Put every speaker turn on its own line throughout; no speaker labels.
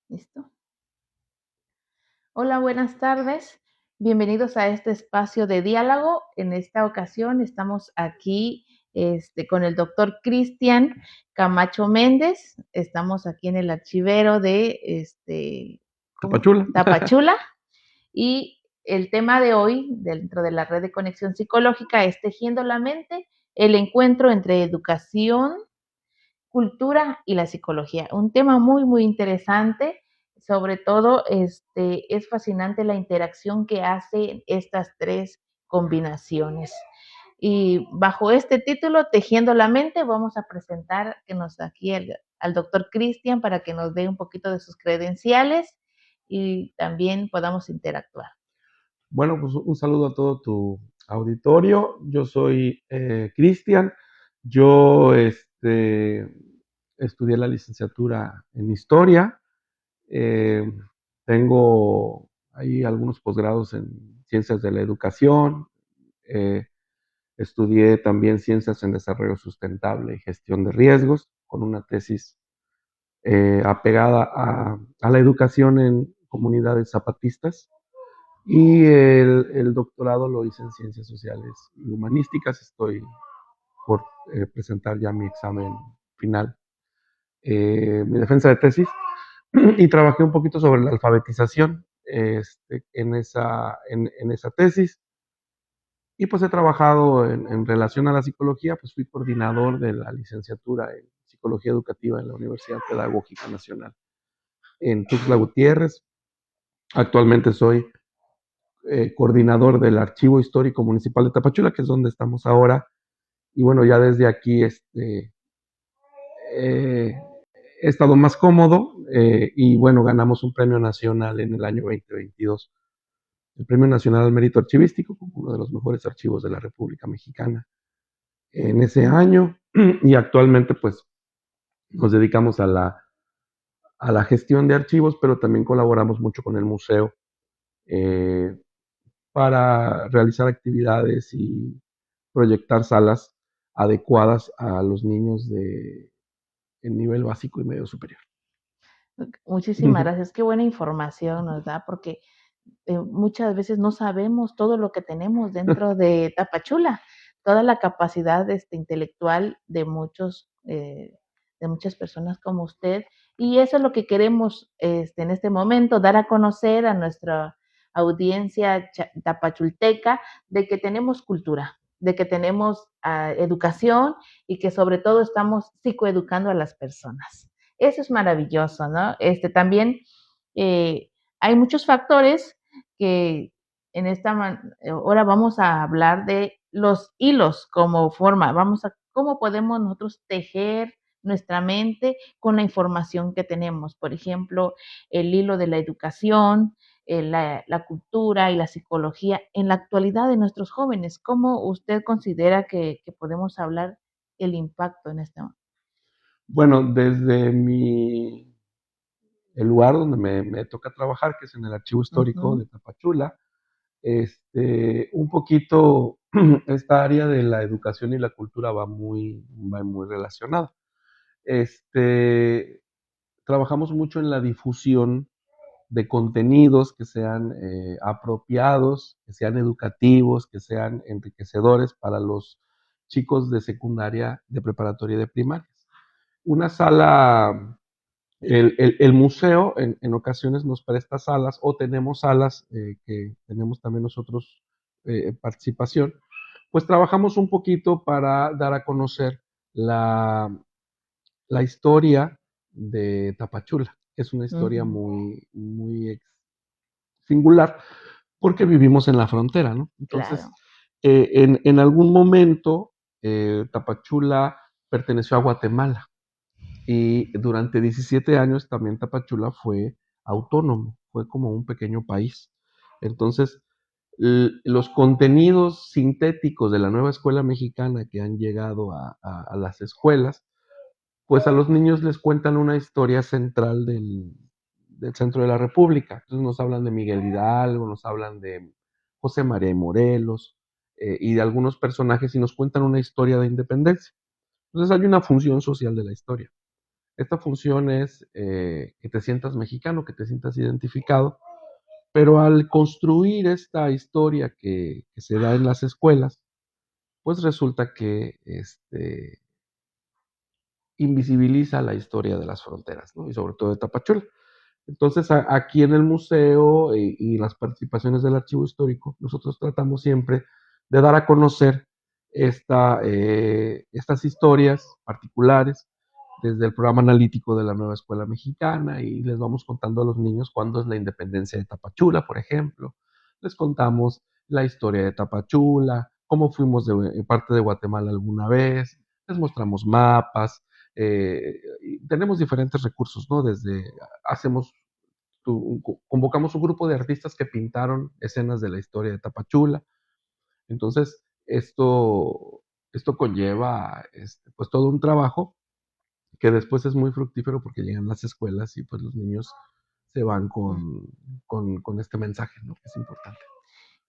¿Listo? Hola, buenas tardes. Bienvenidos a este espacio de diálogo. En esta ocasión estamos aquí con el doctor Cristian Camacho Méndez. Estamos aquí en el archivero de ¿cómo?
Tapachula.
Tapachula. Y el tema de hoy, dentro de la red de conexión psicológica, es Tejiendo la Mente, el encuentro entre educación, cultura y la psicología. Un tema muy, muy interesante. Sobre todo, es fascinante la interacción que hacen estas tres combinaciones. Y bajo este título, Tejiendo la Mente, vamos a presentar que nos aquí al doctor Cristian para que nos dé un poquito de sus credenciales y también podamos interactuar.
Bueno, pues un saludo a todo tu auditorio. Yo soy Cristian. Yo estudié la licenciatura en Historia. Eh, Tengo ahí algunos posgrados en Ciencias de la Educación. Eh, Estudié también Ciencias en Desarrollo Sustentable y Gestión de Riesgos, con una tesis apegada a la educación en comunidades zapatistas. Y el doctorado lo hice en Ciencias Sociales y Humanísticas. Estoy por presentar ya mi examen final, mi defensa de tesis. Y trabajé un poquito sobre la alfabetización en esa tesis. Y pues he trabajado en relación a la psicología, pues fui coordinador de la licenciatura en Psicología Educativa en la Universidad Pedagógica Nacional en Tuxtla Gutiérrez. Actualmente soy coordinador del Archivo Histórico Municipal de Tapachula, que es donde estamos ahora. Y bueno, ya desde aquí he estado más cómodo y bueno, ganamos un premio nacional en el año 2022, el Premio Nacional al Mérito Archivístico, como uno de los mejores archivos de la República Mexicana en ese año. Y actualmente pues nos dedicamos a la gestión de archivos, pero también colaboramos mucho con el museo eh, para realizar actividades y proyectar salas adecuadas a los niños de en nivel básico y medio superior.
Muchísimas gracias. Qué buena información nos da, porque muchas veces no sabemos todo lo que tenemos dentro de Tapachula, toda la capacidad intelectual de muchas personas como usted. Y eso es lo que queremos en este momento, dar a conocer a nuestra audiencia tapachulteca de que tenemos cultura, de que tenemos educación y que sobre todo estamos psicoeducando a las personas. Eso es maravilloso, ¿no? También eh, hay muchos factores que en esta hora vamos a hablar de los hilos como forma, vamos a cómo podemos nosotros tejer nuestra mente con la información que tenemos. Por ejemplo, el hilo de la educación, la cultura y la psicología en la actualidad de nuestros jóvenes. ¿Cómo usted considera que podemos hablar el impacto en este momento?
Bueno, desde el lugar donde me toca trabajar, que es en el Archivo Histórico
Ujú.
de Tapachula, un poquito esta área de la educación y la cultura va muy relacionada. Este, Trabajamos mucho en la difusión de contenidos que sean apropiados, que sean educativos, que sean enriquecedores para los chicos de secundaria, de preparatoria y de primaria. Una sala, el museo en ocasiones nos presta salas o tenemos salas que tenemos también nosotros participación, pues trabajamos un poquito para dar a conocer la, la historia de Tapachula. Es una historia
Ujú.
muy singular porque vivimos en la frontera, ¿no? Entonces,
Claro.
en algún momento, Tapachula perteneció a Guatemala y durante 17 años también Tapachula fue autónomo, fue como un pequeño país. Entonces, los contenidos sintéticos de la nueva escuela mexicana que han llegado a las escuelas, pues a los niños les cuentan una historia central del centro de la República. Entonces nos hablan de Miguel Hidalgo, nos hablan de José María Morelos y de algunos personajes y nos cuentan una historia de independencia. Entonces hay una función social de la historia. Esta función es que te sientas mexicano, que te sientas identificado, pero al construir esta historia que se da en las escuelas, pues resulta que invisibiliza la historia de las fronteras, ¿no? Y sobre todo de Tapachula. Entonces, aquí en el museo y las participaciones del archivo histórico, nosotros tratamos siempre de dar a conocer estas historias particulares desde el programa analítico de la nueva escuela mexicana, y les vamos contando a los niños cuándo es la independencia de Tapachula, por ejemplo. Les contamos la historia de Tapachula, cómo fuimos de parte de Guatemala alguna vez, les mostramos mapas. Tenemos diferentes recursos, ¿no? Hacemos convocamos un grupo de artistas que pintaron escenas de la historia de Tapachula. Entonces, esto conlleva pues todo un trabajo que después es muy fructífero porque llegan las escuelas y pues los niños se van con este mensaje, ¿no? Que es importante.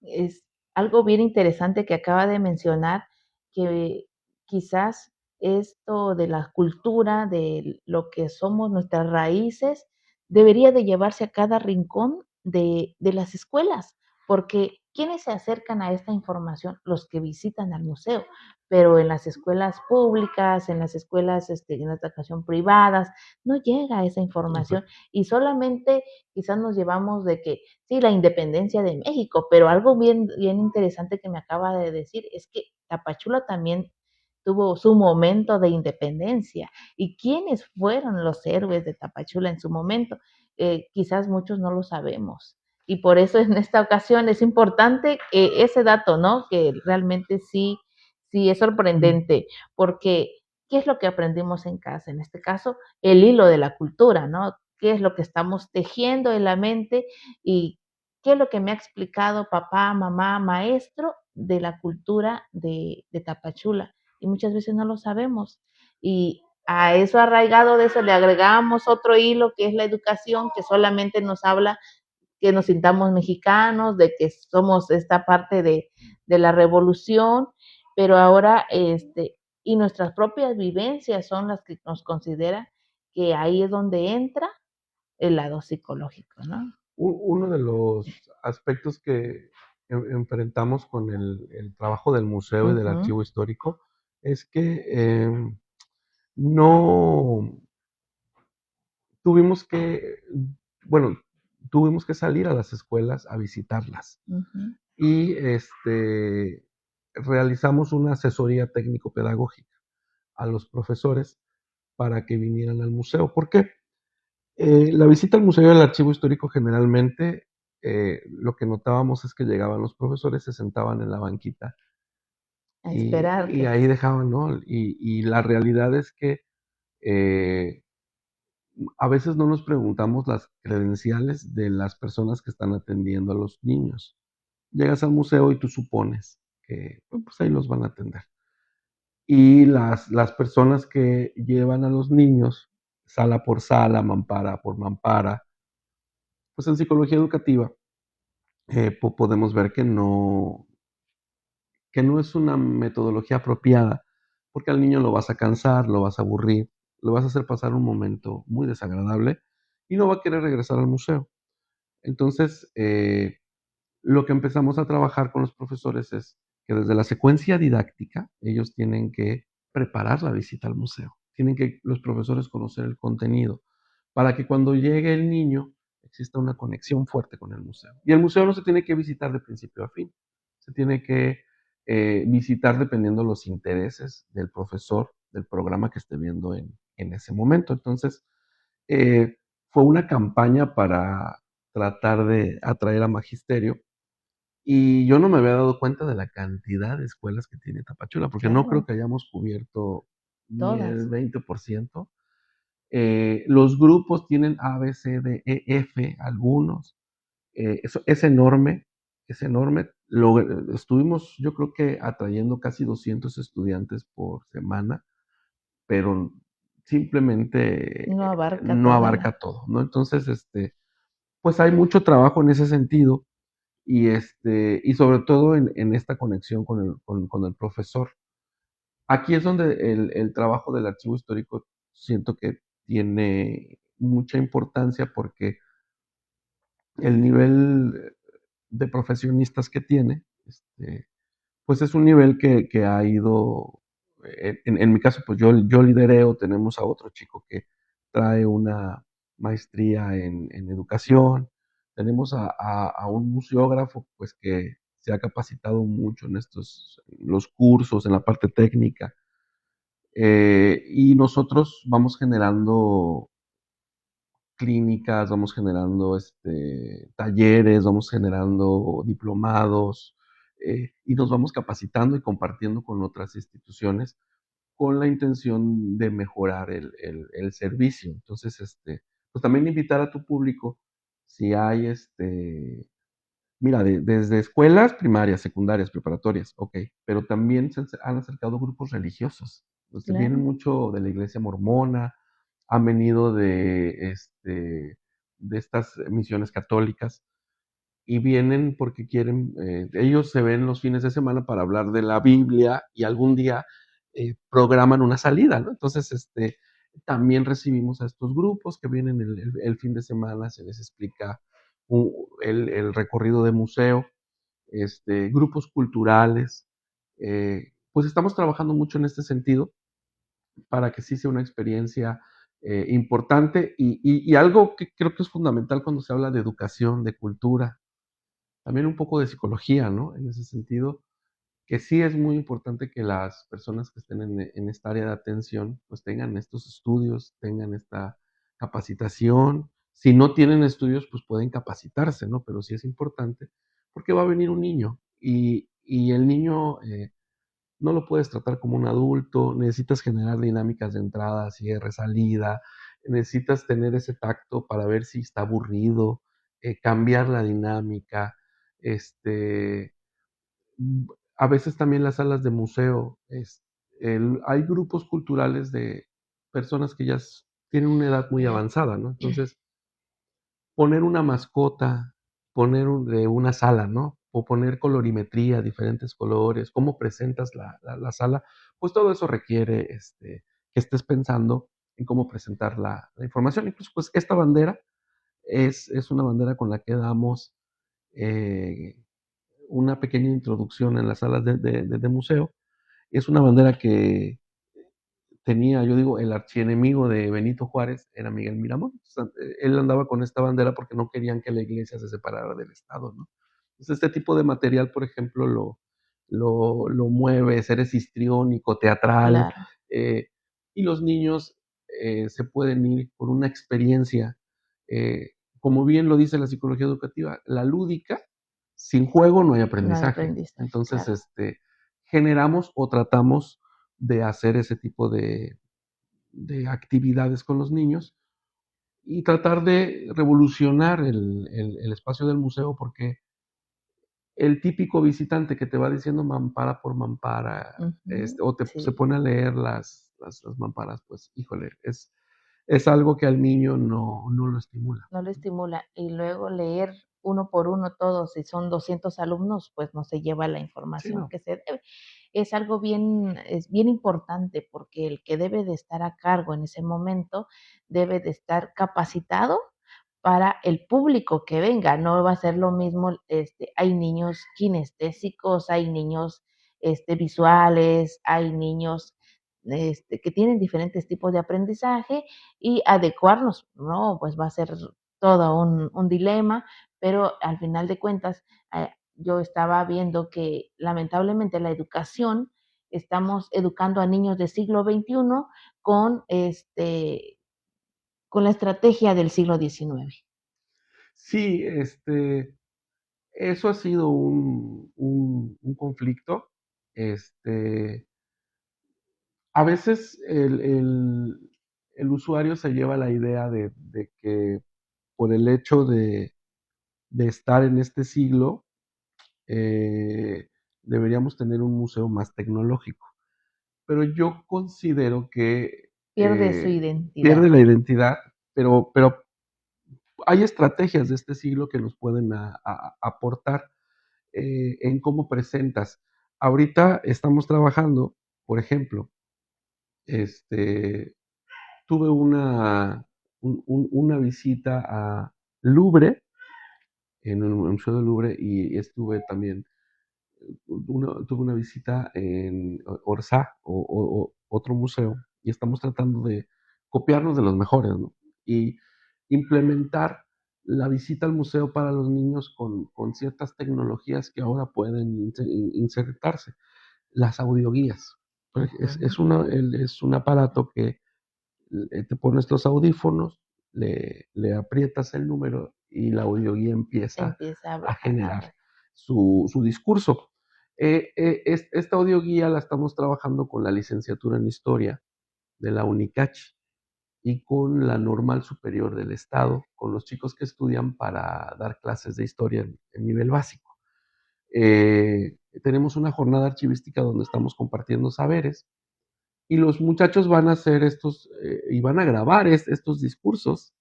Es algo bien interesante que acaba de mencionar, que quizás esto de la cultura, de lo que somos, nuestras raíces, debería de llevarse a cada rincón de las escuelas, porque ¿quiénes se acercan a esta información? Los que visitan al museo, pero en las escuelas públicas, en las escuelas, en esta ocasión privadas, no llega esa información y solamente quizás nos llevamos de que sí, la independencia de México, pero algo bien, bien interesante que me acaba de decir es que Tapachula también tuvo su momento de independencia. ¿Y quiénes fueron los héroes de Tapachula en su momento? Quizás muchos no lo sabemos. Y por eso en esta ocasión es importante ese dato, ¿no? Que realmente sí, sí es sorprendente, porque ¿qué es lo que aprendimos en casa? En este caso, el hilo de la cultura, ¿no? ¿Qué es lo que estamos tejiendo en la mente y qué es lo que me ha explicado papá, mamá, maestro de la cultura de Tapachula? Y muchas veces no lo sabemos. Y a eso arraigado de eso le agregamos otro hilo que es la educación, que solamente nos habla que nos sintamos mexicanos, de que somos esta parte de la revolución, pero ahora, y nuestras propias vivencias son las que nos consideran que ahí es donde entra el lado psicológico, ¿no?
Uno de los aspectos que enfrentamos con el trabajo del museo y del
Ujú,
archivo histórico es que no tuvimos que, bueno, tuvimos que salir a las escuelas a visitarlas
ujú.
y realizamos una asesoría técnico-pedagógica a los profesores para que vinieran al museo. ¿Por qué? La visita al museo y al archivo histórico generalmente lo que notábamos es que llegaban los profesores, se sentaban en la banquita
A
y
esperarte.
ahí dejaban, ¿no? Y la realidad es que eh, a veces no nos preguntamos las credenciales de las personas que están atendiendo a los niños. Llegas al museo y tú supones que pues ahí los van a atender. Y las personas que llevan a los niños, sala por sala, mampara por mampara, pues en psicología educativa podemos ver que no es una metodología apropiada, porque al niño lo vas a cansar, lo vas a aburrir, lo vas a hacer pasar un momento muy desagradable y no va a querer regresar al museo. Entonces, lo que empezamos a trabajar con los profesores es que desde la secuencia didáctica ellos tienen que preparar la visita al museo, tienen que los profesores conocer el contenido para que cuando llegue el niño exista una conexión fuerte con el museo. Y el museo no se tiene que visitar de principio a fin, se tiene que visitar dependiendo los intereses del profesor, del programa que esté viendo en ese momento. Entonces, eh, fue una campaña para tratar de atraer a magisterio y yo no me había dado cuenta de la cantidad de escuelas que tiene Tapachula, porque no creo
Claro,
que hayamos cubierto ni el
todas.
20%. Los grupos tienen A, B, C, D, E, F, algunos. Eso es enorme, es enorme. Estuvimos, yo creo que atrayendo casi 200 estudiantes por semana, pero simplemente
No abarca
no
toda la...
abarca todo, ¿no? Entonces, pues hay mucho trabajo en ese sentido y sobre todo en esta conexión con el profesor. Aquí es donde el trabajo del archivo histórico siento que tiene mucha importancia porque el nivel de profesionistas que tiene, pues es un nivel que ha ido, en mi caso, pues yo lidereo, tenemos a otro chico que trae una maestría en educación, tenemos a un museógrafo, pues que se ha capacitado mucho en los cursos, en la parte técnica, y nosotros vamos generando clínicas, vamos generando talleres, vamos generando diplomados, y nos vamos capacitando y compartiendo con otras instituciones con la intención de mejorar el servicio. Entonces, pues también invitar a tu público, si hay, mira, desde escuelas primarias, secundarias, preparatorias, ok, pero también se han acercado grupos religiosos. Entonces, vienen
Claro,
mucho de la iglesia mormona, han venido de estas misiones católicas y vienen porque quieren, ellos se ven los fines de semana para hablar de la Biblia y algún día programan una salida, ¿no? Entonces, también recibimos a estos grupos que vienen el fin de semana, se les explica el recorrido de museo, grupos culturales, pues estamos trabajando mucho en este sentido para que sí sea una experiencia importante y algo que creo que es fundamental cuando se habla de educación, de cultura, también un poco de psicología, ¿no? En ese sentido, que sí es muy importante que las personas que estén en esta área de atención, pues tengan estos estudios, tengan esta capacitación. Si no tienen estudios, pues pueden capacitarse, ¿no? Pero sí es importante porque va a venir un niño y el niño no lo puedes tratar como un adulto, necesitas generar dinámicas de entrada, cierre, salida, necesitas tener ese tacto para ver si está aburrido, cambiar la dinámica, este, mm, a veces también las salas de museo, hay grupos culturales de personas que ya tienen una edad muy avanzada, ¿no? Entonces, poner una mascota, poner de una sala, ¿no? O poner colorimetría, diferentes colores, cómo presentas la sala, pues todo eso requiere que estés pensando en cómo presentar la información. Incluso, pues esta bandera es una bandera con la que damos eh, una pequeña introducción en las salas de museo. Es una bandera que tenía, yo digo, el archienemigo de Benito Juárez era Miguel Miramón. O sea, él andaba con esta bandera porque no querían que la iglesia se separara del Estado, ¿no? Entonces, este tipo de material, por ejemplo, lo mueve, seres histriónico, teatral,
claro,
eh, y los niños se pueden ir por una experiencia, como bien lo dice la psicología educativa, la lúdica, sin juego no hay
no hay
aprendizaje.
aprendizaje,
Entonces,
claro.
generamos o tratamos de hacer ese tipo de actividades con los niños y tratar de revolucionar el espacio del museo porque el típico visitante que te va diciendo mampara por mampara,
Ujú,
o se
sí.
pone a leer las mamparas, pues híjole, es algo que al niño no lo estimula.
No lo estimula. Y luego leer uno por uno todos, si son 200 alumnos, pues no se lleva la
Sí,
información
no.
que se debe. Es algo bien, es bien importante porque el que debe de estar a cargo en ese momento debe de estar capacitado para el público que venga. No va a ser lo mismo, hay niños kinestésicos, hay niños visuales, hay niños que tienen diferentes tipos de aprendizaje y adecuarnos, ¿no? Pues va a ser todo un dilema, pero al final de cuentas, yo estaba viendo que lamentablemente la educación, estamos educando a niños del siglo XXI con, con la estrategia del siglo XIX.
Sí, eso ha sido un conflicto. Este, a veces el usuario se lleva la idea de que por el hecho de estar en este siglo, eh, deberíamos tener un museo más tecnológico. Pero yo considero que
Pierde su identidad.
pierde la identidad, pero hay estrategias de este siglo que nos pueden aportar en cómo presentas. Ahorita estamos trabajando, por ejemplo, este, tuve una visita a Louvre, en el Museo del Louvre, y estuve también, tuve una visita en Orsá, otro museo, y estamos tratando de copiarnos de los mejores, ¿no? Y implementar la visita al museo para los niños con ciertas tecnologías que ahora pueden insertarse. Las audioguías. Es un aparato que te pones los audífonos, le aprietas el número y la audioguía empieza
Empieza
a generar
a
su discurso. Esta audioguía la estamos trabajando con la licenciatura en Historia de la UNICACH y con la Normal Superior del Estado, con los chicos que estudian para dar clases de historia en nivel básico. Tenemos una jornada archivística donde estamos compartiendo saberes y los muchachos van a hacer y van a grabar estos discursos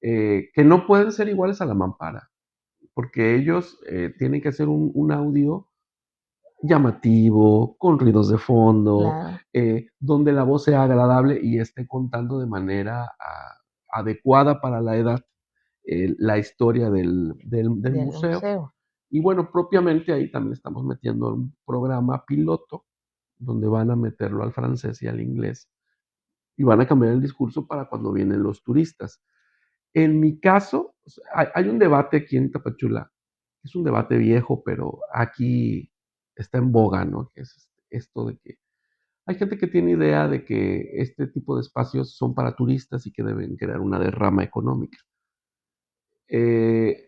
que no pueden ser iguales a la mampara, porque ellos tienen que hacer un audio llamativo, con ruidos de fondo,
claro,
donde la voz sea agradable y esté contando de manera adecuada para la edad la historia del
del
museo.
museo.
Y bueno, propiamente ahí también estamos metiendo un programa piloto donde van a meterlo al francés y al inglés y van a cambiar el discurso para cuando vienen los turistas. En mi caso, hay un debate aquí en Tapachula, es un debate viejo, pero aquí está en boga, ¿no? Que es esto de que hay gente que tiene idea de que este tipo de espacios son para turistas y que deben crear una derrama económica.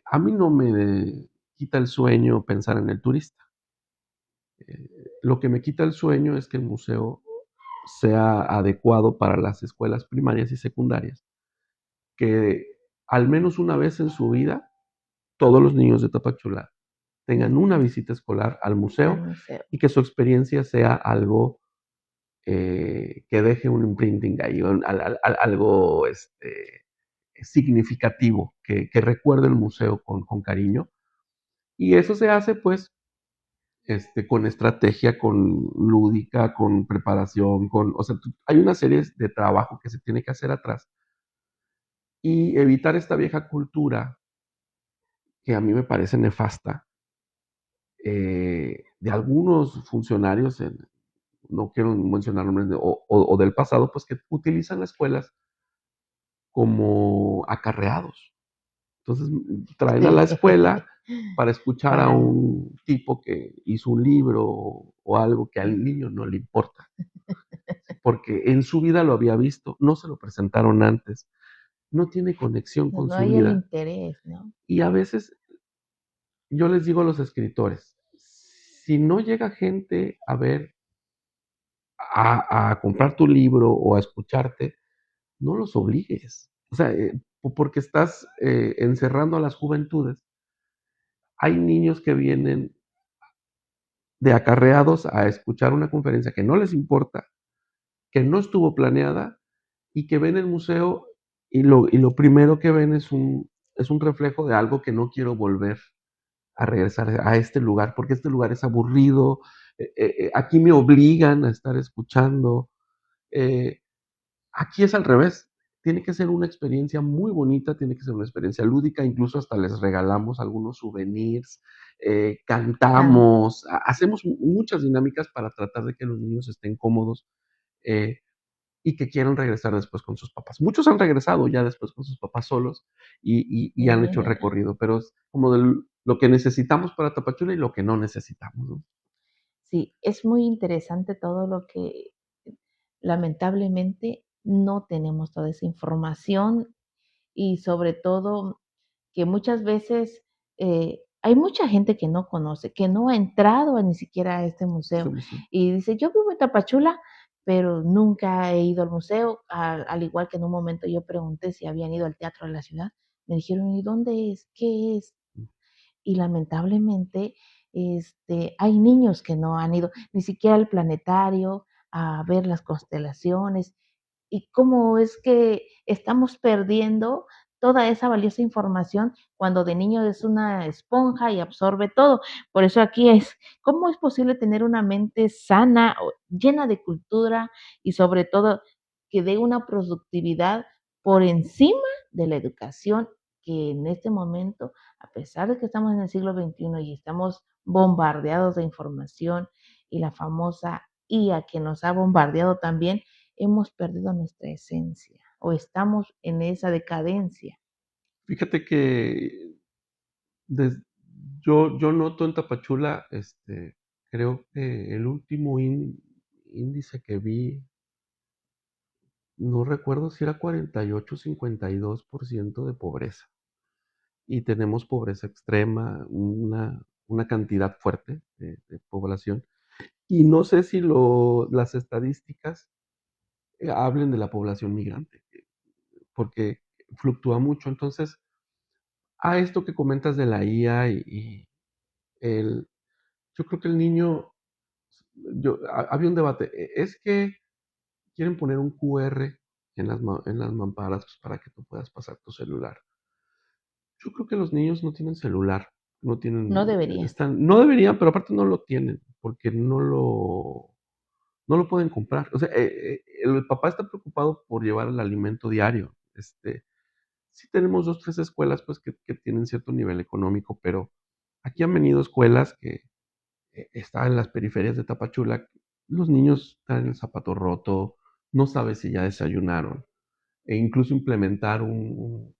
A mí no me quita el sueño pensar en el turista. Lo que me quita el sueño es que el museo sea adecuado para las escuelas primarias y secundarias, que al menos una vez en su vida todos los niños de Tapachula tengan una visita escolar al
Al
museo
museo.
y que su experiencia sea algo que deje un imprinting ahí, algo significativo, que recuerde el museo con cariño. Y eso se hace pues con estrategia, con lúdica, con preparación, o sea, hay una serie de trabajo que se tiene que hacer atrás y evitar esta vieja cultura que a mí me parece nefasta de algunos funcionarios, no quiero mencionar nombres, o del pasado, pues que utilizan las escuelas como acarreados. Entonces traen a
Sí,
la escuela para escuchar a
para
un tipo que hizo un libro o algo que al niño no le importa, porque en su vida lo había visto, no se lo presentaron antes, no tiene conexión con
no
su
hay el
vida.
interés, ¿no?
Y a veces yo les digo a los escritores, si no llega gente a ver, a comprar tu libro o a escucharte, no los obligues. O sea, porque estás encerrando a las juventudes. Hay niños que vienen de acarreados a escuchar una conferencia que no les importa, que no estuvo planeada y que ven el museo y lo primero que ven es un reflejo de algo que no quiero volver a regresar a este lugar, porque este lugar es aburrido, aquí me obligan a estar escuchando. eh, Aquí es al revés. Tiene que ser una experiencia muy bonita, tiene que ser una experiencia lúdica, incluso hasta les regalamos algunos souvenirs,
Claro,
cantamos, hacemos muchas dinámicas para tratar de que los niños estén cómodos eh, y que quieran regresar después con sus papás. Muchos han regresado ya después con sus papás solos y
y
han hecho el
vienen.
recorrido, pero es como lo que necesitamos para Tapachula y lo que no necesitamos, ¿no?
Sí, es muy interesante todo lo que lamentablemente no tenemos toda esa información y sobre todo que muchas veces hay mucha gente que no conoce, que no ha entrado ni siquiera a este museo y dice, yo vivo en Tapachula, pero nunca he ido al museo, al igual que en un momento yo pregunté si habían ido al Teatro de la Ciudad, me dijeron, ¿y dónde es? ¿Qué es? Y lamentablemente hay niños que no han ido ni siquiera al planetario a ver las constelaciones y cómo es que estamos perdiendo toda esa valiosa información cuando de niño es una esponja y absorbe todo. Por eso aquí es, ¿cómo es posible tener una mente sana, llena de cultura y sobre todo que dé una productividad por encima de la educación que en este momento, a pesar de que estamos en el siglo XXI y estamos bombardeados de información y la famosa IA que nos ha bombardeado también, hemos perdido nuestra esencia o estamos en esa decadencia.
Fíjate que des- yo noto en Tapachula, creo que el último índice que vi, no recuerdo si era 48 o 52% de pobreza. Y tenemos pobreza extrema, una cantidad fuerte de población. Y no sé si las estadísticas hablen de la población migrante, porque fluctúa mucho. Entonces, a esto que comentas de la IA y el, yo creo que el niño, había un debate, es que quieren poner un QR en las mamparas pues, para que tú puedas pasar tu celular. Yo creo que los niños no tienen celular, no tienen,
No deberían.
no deberían, pero aparte no lo tienen, porque no lo pueden comprar. O sea, el papá está preocupado por llevar el alimento diario. Sí tenemos dos, tres escuelas pues que tienen cierto nivel económico, pero aquí han venido escuelas que están en las periferias de Tapachula. Los niños están el zapato roto, no sabes si ya desayunaron, e incluso implementar un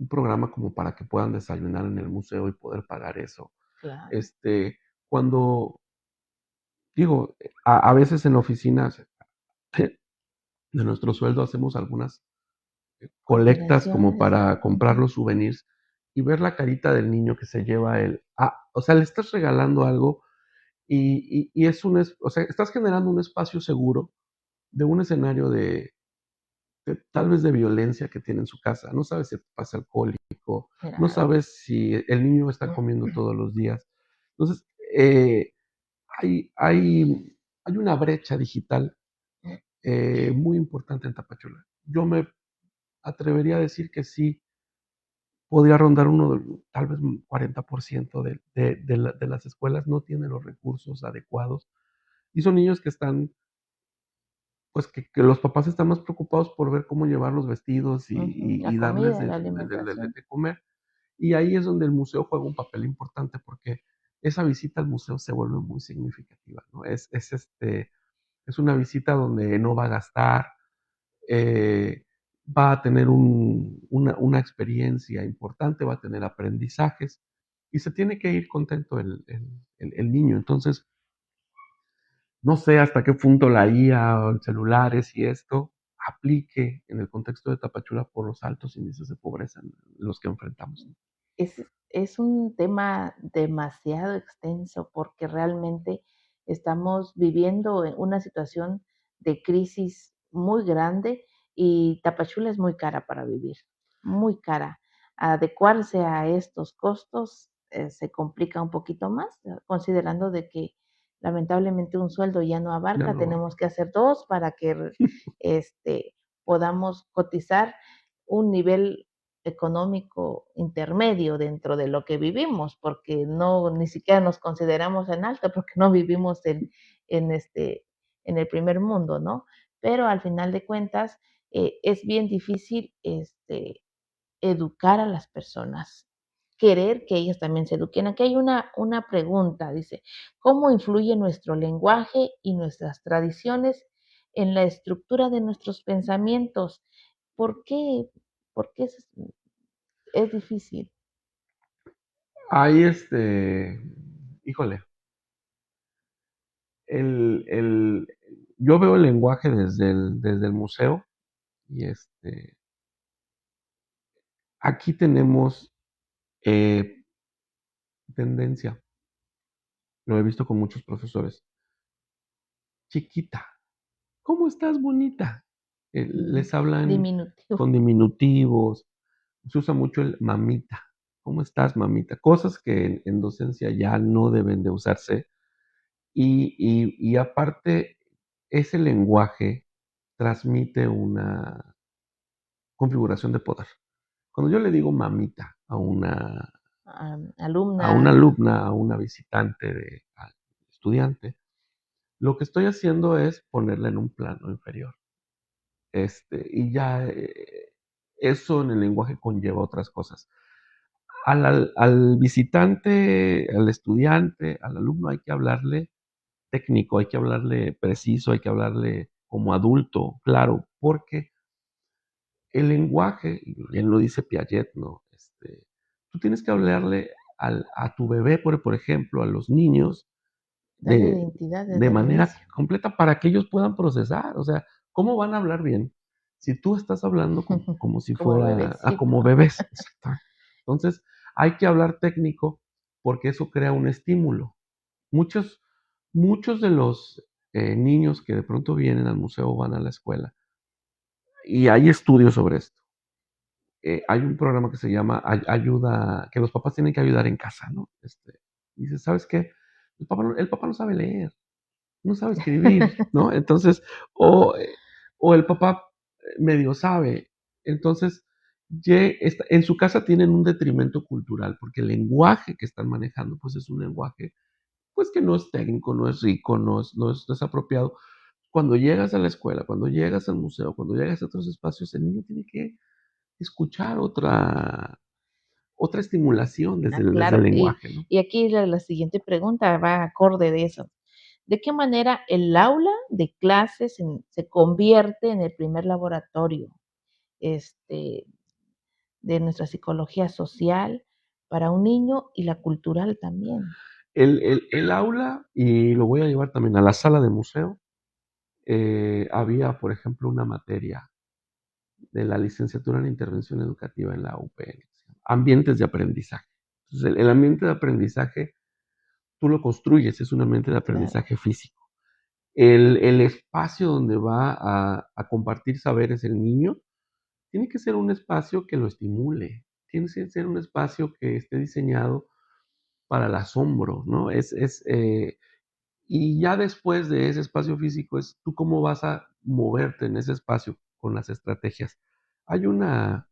programa como para que puedan desayunar en el museo y poder pagar eso.
Claro.
Este, cuando digo, a veces en oficinas de nuestro sueldo hacemos algunas colectas como
Cooperaciones.
para comprar
Ujú.
los souvenirs y ver la carita del niño que se lleva o sea, le estás regalando algo y o sea, estás generando un espacio seguro de un escenario tal vez de violencia que tiene en su casa. No sabes si pasa alcohólico, no
Claro.
sabes si el niño está comiendo todos los días. Entonces, eh, hay, hay, hay una brecha digital muy importante en Tapachula. Yo me atrevería a decir que sí podría rondar tal vez un 40% de las escuelas no tienen los recursos adecuados y son niños que están, pues que los papás están más preocupados por ver cómo llevar los vestidos
Ujú. La
y darles
comida, la alimentación.
de comer. Y ahí es donde el museo juega un papel importante porque esa visita al museo se vuelve muy significativa, ¿no? Es una visita donde no va a gastar, eh, va a tener una experiencia importante, va a tener aprendizajes y se tiene que ir contento el niño. Entonces, no sé hasta qué punto la IA o celulares y esto aplique en el contexto de Tapachula por los altos índices de pobreza en los que enfrentamos.
Es un tema demasiado extenso porque realmente estamos viviendo en una situación de crisis muy grande y Tapachula es muy cara para vivir, muy cara. Adecuarse a estos costos se complica un poquito más, considerando de que lamentablemente un sueldo ya no
Ya
abarca,
no.
tenemos que hacer dos para que este, podamos cotizar un nivel económico intermedio dentro de lo que vivimos, porque no ni siquiera nos consideramos en alto, porque no vivimos en este en el primer mundo, ¿no? Pero al final de cuentas es bien difícil educar a las personas, querer que ellas también se eduquen. Aquí hay una pregunta, dice, ¿cómo influye nuestro lenguaje y nuestras tradiciones en la estructura de nuestros pensamientos? ¿Por qué? ¿Por qué es difícil?
Ahí, híjole, yo veo el lenguaje desde el museo y aquí tenemos eh, tendencia, lo he visto con muchos profesores, chiquita, ¿cómo estás bonita? Les hablan
Diminutivo.
con diminutivos, se usa mucho el mamita, ¿cómo estás mamita? Cosas que en docencia ya no deben de usarse y aparte ese lenguaje transmite una configuración de poder. Cuando yo le digo mamita a
Alumna,
una alumna, a una visitante, estudiante, Lo que estoy haciendo es ponerla en un plano inferior. Y ya eso en el lenguaje conlleva otras cosas. Al visitante, al estudiante, al alumno hay que hablarle técnico, hay que hablarle preciso, hay que hablarle como adulto, claro, porque el lenguaje, y bien lo dice Piaget, ¿no? Tú tienes que hablarle a tu bebé, por ejemplo, a los niños,
Darle
de,
identidad
de
desde el
manera
inicio.
completa para que ellos puedan procesar. O sea, ¿cómo van a hablar bien si tú estás hablando como si
Como
fuera,
bebecito.
como bebés? Exacto. Entonces, hay que hablar técnico porque eso crea un estímulo. Muchos, muchos de los niños que de pronto vienen al museo o van a la escuela, y hay estudios sobre esto. Hay un programa que se llama Ayuda, que los papás tienen que ayudar en casa, ¿no? Dice, ¿sabes qué? El papá no sabe leer, no sabe escribir, ¿no? Entonces, o, eh, o el papá medio sabe. Entonces, en su casa tienen un detrimento cultural, porque el lenguaje que están manejando, pues es un lenguaje, pues que no es técnico, no es rico, no es apropiado. Cuando llegas a la escuela, cuando llegas al museo, cuando llegas a otros espacios, el niño tiene que escuchar otra estimulación
Ah,
desde el
claro.
lenguaje, ¿no?
Y aquí la siguiente pregunta va acorde de eso. ¿De qué manera el aula de clases se convierte en el primer laboratorio este, de nuestra psicología social para un niño y la cultural también?
El aula, y lo voy a llevar también a la sala de museo, había, por ejemplo, una materia de la licenciatura en intervención educativa en la UPN, ambientes de aprendizaje. Entonces, el ambiente de aprendizaje, tú lo construyes, es un ambiente de
Claro.
aprendizaje físico. El espacio donde va a compartir saberes el niño tiene que ser un espacio que lo estimule, tiene que ser un espacio que esté diseñado para el asombro, ¿no? Y ya después de ese espacio físico es tú cómo vas a moverte en ese espacio con las estrategias. Hay una,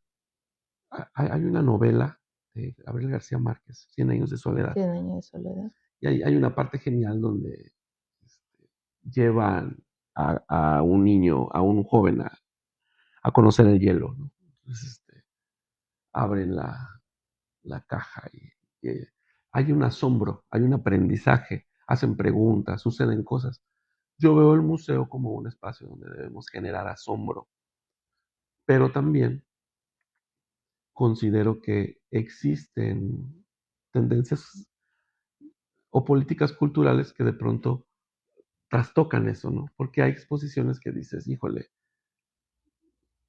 hay una novela de Gabriel García Márquez, Cien años de soledad,
100 años de soledad.
y hay una parte genial donde llevan a un niño, a un joven a conocer el hielo, ¿no? Entonces, abren la caja y hay un asombro, hay un aprendizaje, hacen preguntas, suceden cosas. Yo veo el museo como un espacio donde debemos generar asombro, pero también considero que existen tendencias o políticas culturales que de pronto trastocan eso, ¿no? Porque hay exposiciones que dices, híjole,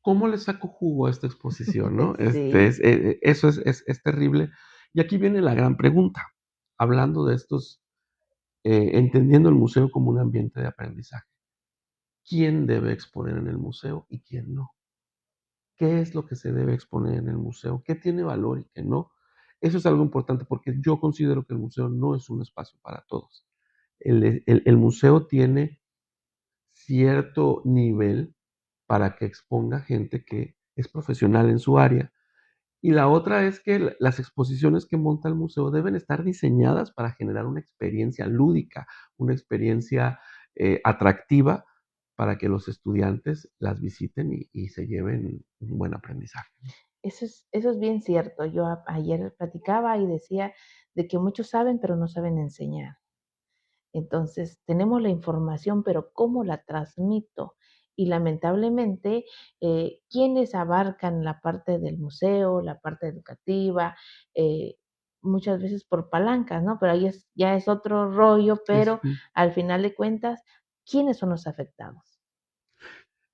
¿cómo le saco jugo a esta exposición, no?
Sí,
Eso es terrible. Y aquí viene la gran pregunta, hablando de estos, entendiendo el museo como un ambiente de aprendizaje. ¿Quién debe exponer en el museo y quién no? ¿Qué es lo que se debe exponer en el museo? ¿Qué tiene valor y qué no? Eso es algo importante porque yo considero que el museo no es un espacio para todos. El museo tiene cierto nivel para que exponga gente que es profesional en su área. Y la otra es que las exposiciones que monta el museo deben estar diseñadas para generar una experiencia lúdica, una experiencia atractiva para que los estudiantes las visiten y se lleven un buen aprendizaje.
eso es bien cierto. Yo ayer platicaba y decía de que muchos saben, pero no saben enseñar. Entonces, tenemos la información, pero ¿cómo la transmito? Y lamentablemente, quienes abarcan la parte del museo, la parte educativa, eh, muchas veces por palancas, ¿no? Pero ahí ya es otro rollo,
Es,
pero al final de cuentas, ¿quiénes son los afectados?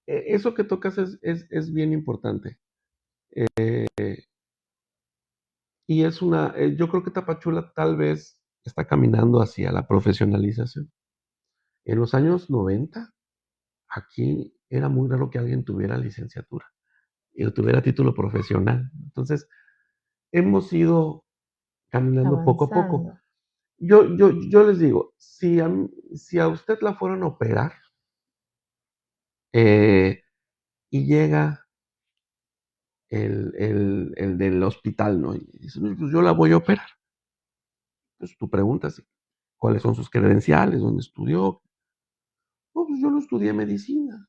eso que tocas es bien importante. Y yo creo que Tapachula tal vez está caminando hacia la profesionalización. En los años 90 aquí era muy raro que alguien tuviera licenciatura y tuviera título profesional. Entonces, hemos ido caminando poco a poco.
Avanzando.
Yo les digo, si a usted la fueran a operar eh, y llega el del hospital, ¿no? Y dice, no, pues yo la voy a operar. Pues tú preguntas cuáles son sus credenciales, dónde estudió, No, pues yo no estudié medicina,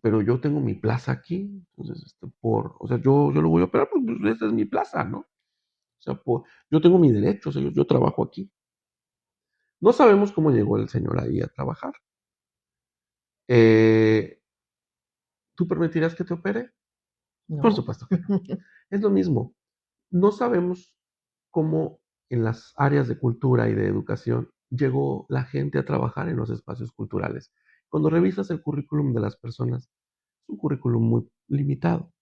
pero yo tengo mi plaza aquí, entonces, o sea, yo lo voy a operar, pues esa es mi plaza, ¿no? O sea, yo tengo mi derecho, o sea, yo trabajo aquí. No sabemos cómo llegó el señor ahí a trabajar. Eh, ¿Tú permitirás que te opere? Por
No.
supuesto que no. Es lo mismo. No sabemos cómo en las áreas de cultura y de educación llegó la gente a trabajar en los espacios culturales. Cuando revisas el currículum de las personas, es un currículum muy limitado.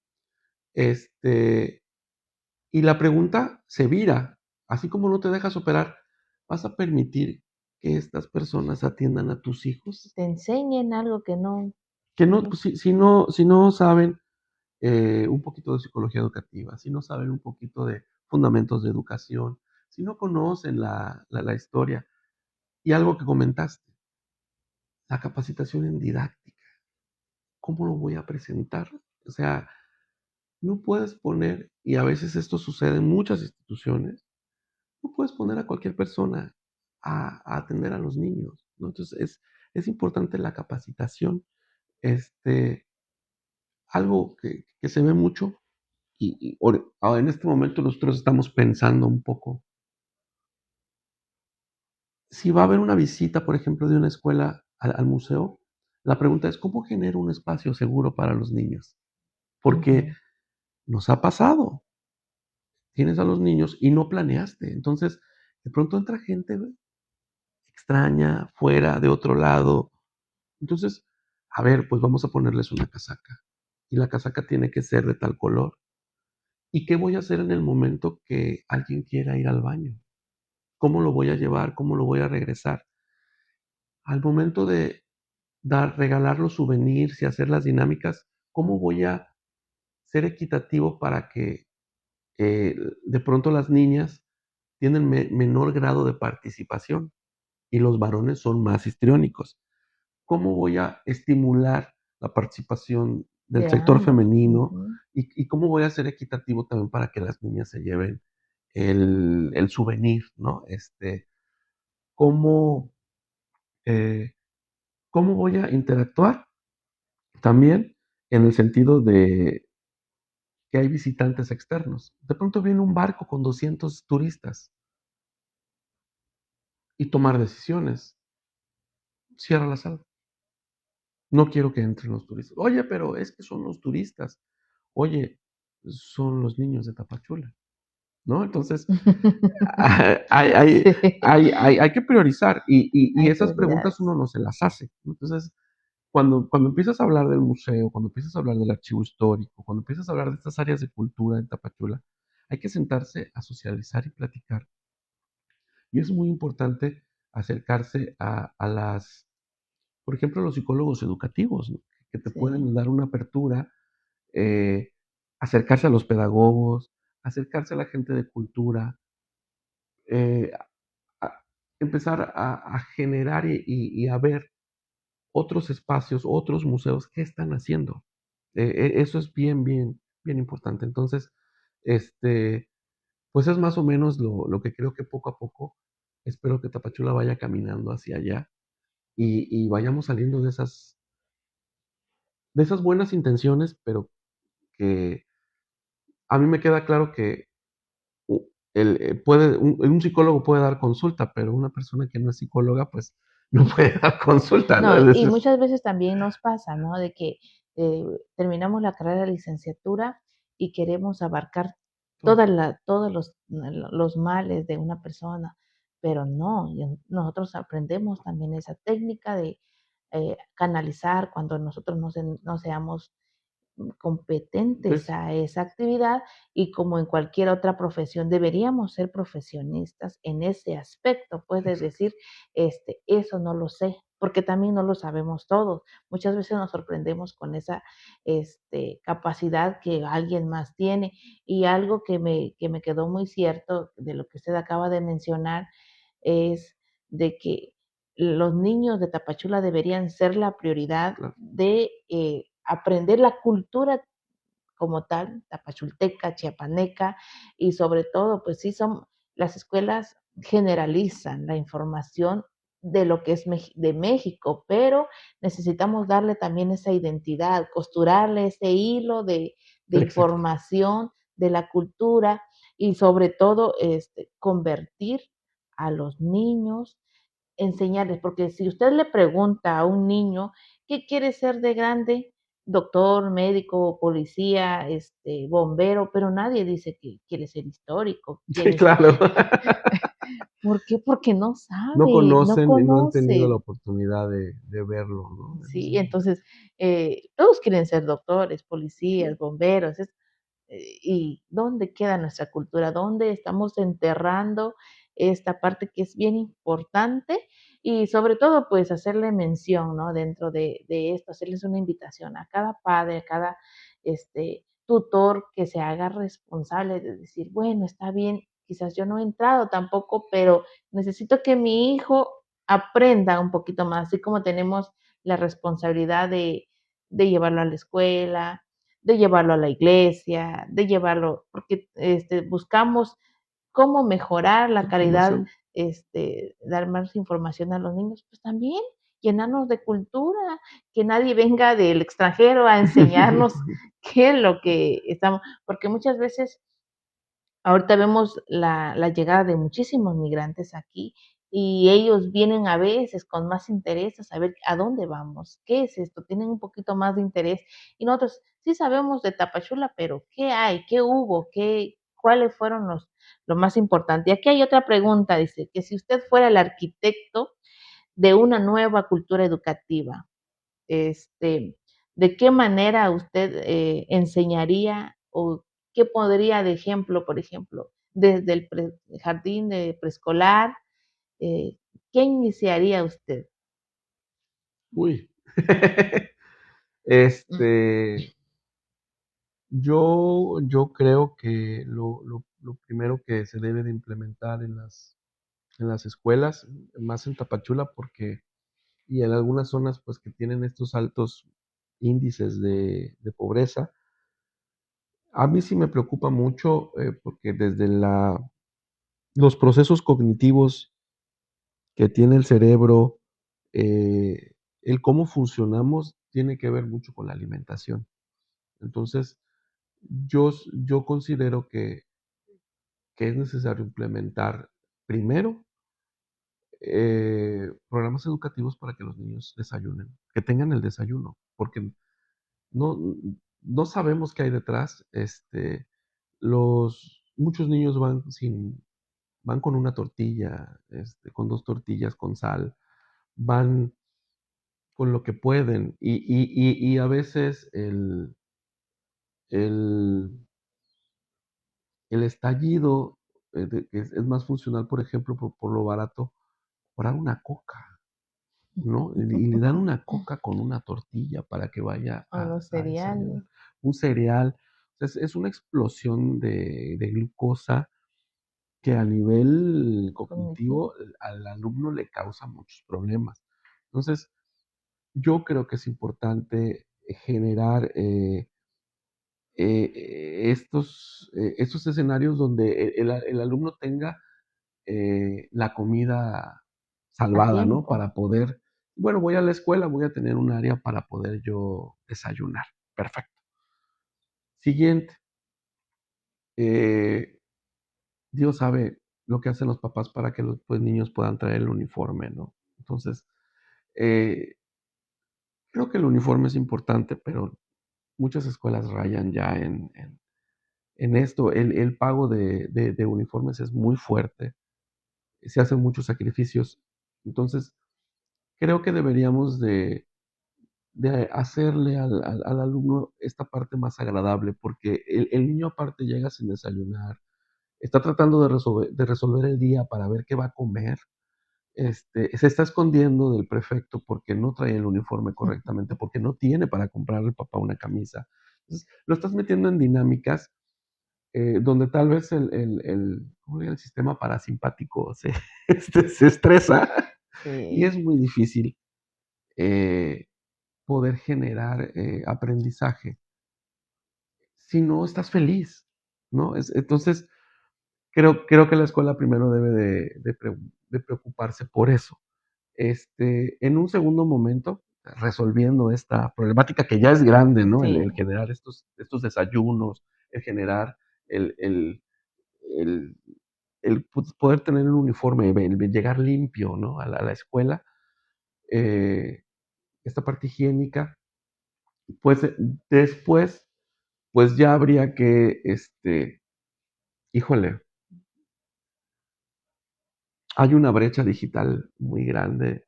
Este, y la pregunta se vira, así como no te dejas operar, ¿vas a permitir que estas personas atiendan a tus hijos?
Te enseñen algo que no,
Que no,
no,
pues, si no saben un poquito de psicología educativa, si no saben un poquito de fundamentos de educación, si no conocen la historia. Y algo que comentaste, la capacitación en didáctica, ¿cómo lo voy a presentar? O sea, no puedes poner, y a veces esto sucede en muchas instituciones, no puedes poner a cualquier persona a atender a los niños, ¿no? Entonces es importante la capacitación, este, algo que se ve mucho, ahora en este momento nosotros estamos pensando un poco, si va a haber una visita, por ejemplo, de una escuela al museo, la pregunta es, ¿cómo genero un espacio seguro para los niños? Porque
ujú,
nos ha pasado, tienes a los niños y no planeaste, entonces de pronto entra gente extraña, fuera, de otro lado, entonces, a ver, pues vamos a ponerles una casaca, y la casaca tiene que ser de tal color. ¿Y qué voy a hacer en el momento que alguien quiera ir al baño? ¿Cómo lo voy a llevar? ¿Cómo lo voy a regresar? Al momento de regalar los souvenirs y hacer las dinámicas, ¿cómo voy a ser equitativo para que de pronto las niñas tienen menor grado de participación y los varones son más histriónicos? ¿Cómo voy a estimular la participación del
de
sector
ambos.
femenino?
Ujú.
Y cómo voy a ser equitativo también para que las niñas se lleven el souvenir, ¿no? ¿Cómo, eh, ¿Cómo voy a interactuar? También en el sentido de que hay visitantes externos. De pronto viene un barco con 200 turistas y tomar decisiones. Cierra la sala. No quiero que entren los turistas. Oye, pero es que son los turistas. Oye, son los niños de Tapachula, ¿no? Entonces, hay, hay,
Sí,
hay que priorizar y
hay
esas preguntas
prioridades.
uno no se las hace. Entonces, cuando empiezas a hablar del museo, cuando empiezas a hablar del archivo histórico, cuando empiezas a hablar de estas áreas de cultura en Tapachula, hay que sentarse a socializar y platicar. Y es muy importante acercarse por ejemplo, los psicólogos educativos, ¿no? Que te
Sí,
pueden dar una apertura, eh, acercarse a los pedagogos, acercarse a la gente de cultura, eh, a empezar a generar y a ver otros espacios, otros museos, qué están haciendo. Eso es bien, bien, bien importante. Entonces, este, pues es más o menos lo que creo que poco a poco espero que Tapachula vaya caminando hacia allá y vayamos saliendo de esas buenas intenciones, pero que a mí me queda claro que un psicólogo puede dar consulta, pero una persona que no es psicóloga, pues no puede dar consulta, ¿no?
no,
Es
y
decir,
muchas veces también nos pasa, ¿no? De que eh, terminamos la carrera de licenciatura y queremos abarcar
todo,
todos los males de una persona, pero no, nosotros aprendemos también esa técnica de canalizar cuando nosotros no seamos competentes
pues,
a esa actividad y como en cualquier otra profesión deberíamos ser profesionistas en ese aspecto, puedes
exacto.
decir, eso no lo sé, porque también no lo sabemos todos. Muchas veces nos sorprendemos con esa capacidad que alguien más tiene y algo que me quedó muy cierto de lo que usted acaba de mencionar es de que los niños de Tapachula deberían ser la prioridad
Claro.
de aprender la cultura como tal, tapachulteca, chiapaneca, y sobre todo, pues sí son, las escuelas generalizan la información de lo que es de México, pero necesitamos darle también esa identidad, costurarle ese hilo de
Exacto.
información de la cultura y sobre todo convertir a los niños, enseñarles, porque si usted le pregunta a un niño qué quiere ser de grande, doctor, médico, policía, bombero, pero nadie dice que quiere ser histórico,
Sí,
quiere ser,
claro.
¿por qué? Porque no
No
sabe, no
conocen y no han tenido la
conoce.
oportunidad de verlo, ¿no?
Sí, entonces todos quieren ser doctores, policías, bomberos, ¿y dónde queda nuestra cultura? ¿Dónde estamos enterrando esta parte que es bien importante? Y sobre todo, pues hacerle mención, ¿no? Dentro de esto, hacerles una invitación a cada padre, a cada tutor que se haga responsable de decir, bueno, está bien, quizás yo no he entrado tampoco, pero necesito que mi hijo aprenda un poquito más, así como tenemos la responsabilidad de llevarlo a la escuela, de llevarlo a la iglesia, de llevarlo, porque buscamos cómo mejorar la calidad,
Información.
dar más información a los niños, pues también llenarnos de cultura, que nadie venga del extranjero a enseñarnos qué es lo que estamos, porque muchas veces ahorita vemos la llegada de muchísimos migrantes aquí y ellos vienen a veces con más interés a saber a dónde vamos, qué es esto, tienen un poquito más de interés y nosotros sí sabemos de Tapachula, pero ¿qué hay? ¿Qué hubo? ¿Cuáles fueron lo más importante? Y aquí hay otra pregunta, dice, que si usted fuera el arquitecto de una nueva cultura educativa, este, ¿de qué manera usted enseñaría o qué podría de ejemplo, por ejemplo, desde el jardín de preescolar, eh, qué iniciaría usted?
Uy.
Mm,
Este, yo creo que lo primero que se debe de implementar en las escuelas, más en Tapachula, porque y en algunas zonas, pues, que tienen estos altos índices de pobreza. A mí sí me preocupa mucho, porque desde la los procesos cognitivos que tiene el cerebro, el cómo funcionamos tiene que ver mucho con la alimentación. Entonces, yo considero que es necesario implementar primero, programas educativos para que los niños desayunen, que tengan el desayuno, porque no no sabemos qué hay detrás. Los muchos niños van con una tortilla, con 2 tortillas con sal, van con lo que pueden, y a veces el el estallido, de que es más funcional, por ejemplo, por lo barato, comprar una coca, ¿no? Y le dan una coca con una tortilla para que vaya
o los
a desayunar.
cereales
Un cereal, es una explosión de glucosa que a nivel
cognitivos.
cognitivo al alumno le causa muchos problemas. Entonces, yo creo que es importante generar, estos escenarios donde el alumno tenga, la comida
A
salvada, ¿no?
tiempo.
Para poder, bueno, voy a la escuela, voy a tener un área para poder yo desayunar. Perfecto. Siguiente, eh, Dios sabe lo que hacen los papás para que los, pues, niños puedan traer el uniforme, ¿no? Entonces, eh, creo que el uniforme es importante, pero muchas escuelas rayan ya en esto. El pago de uniformes es muy fuerte, se hacen muchos sacrificios. Entonces, creo que deberíamos de hacerle al alumno esta parte más agradable, porque el niño aparte llega sin desayunar, está tratando de resolver el día para ver qué va a comer, se está escondiendo del prefecto porque no trae el uniforme correctamente, porque no tiene para comprarle al papá una camisa. Entonces, lo estás metiendo en dinámicas, donde tal vez ¿cómo le llaman? El sistema parasimpático se estresa y es
Sí.
muy difícil, eh, poder generar, aprendizaje si no estás feliz, ¿no? Entonces, creo que la escuela primero debe de preocuparse por eso, En un segundo momento, resolviendo esta problemática que ya es grande, ¿no? El
Sí,
generar estos desayunos, el generar el, el, el, poder tener un uniforme, el llegar limpio, ¿no? A la escuela, eh, esta parte higiénica, pues después, pues ya habría que, híjole, hay una brecha digital muy grande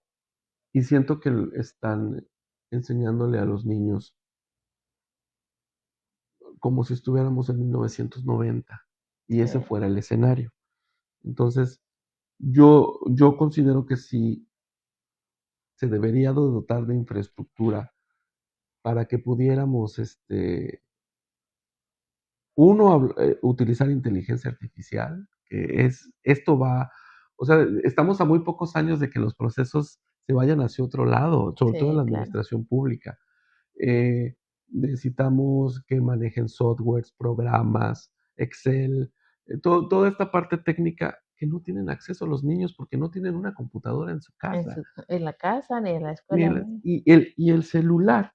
y siento que están enseñándole a los niños como si estuviéramos en 1990 y ese
sí,
fuera el escenario. Entonces, yo considero que sí se debería de dotar de infraestructura para que pudiéramos, utilizar inteligencia artificial, que esto va, o sea, estamos a muy pocos años de que los procesos se vayan hacia otro lado, sobre todo en la
sí, claro.
administración pública. Eh, Necesitamos que manejen softwares, programas, Excel, toda esta parte técnica que no tienen acceso los niños porque no tienen una computadora en su casa.
En la casa ni en la
Ni
escuela,
el-
¿no?
y el celular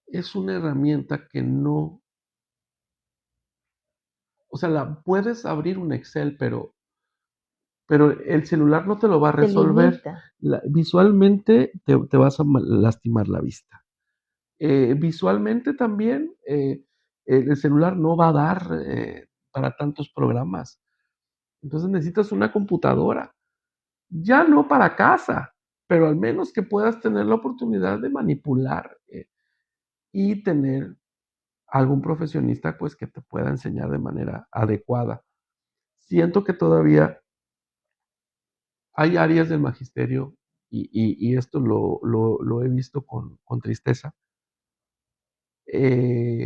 es una herramienta que no, o sea, la puedes abrir un Excel, pero el celular no te lo va a
Te
resolver.
limita,
Visualmente te vas a lastimar la vista. Visualmente también el celular no va a dar para tantos programas. Entonces necesitas una computadora, ya no para casa, pero al menos que puedas tener la oportunidad de manipular y tener algún profesionista pues que te pueda enseñar de manera adecuada. Siento que todavía hay áreas del magisterio y esto lo he visto con tristeza,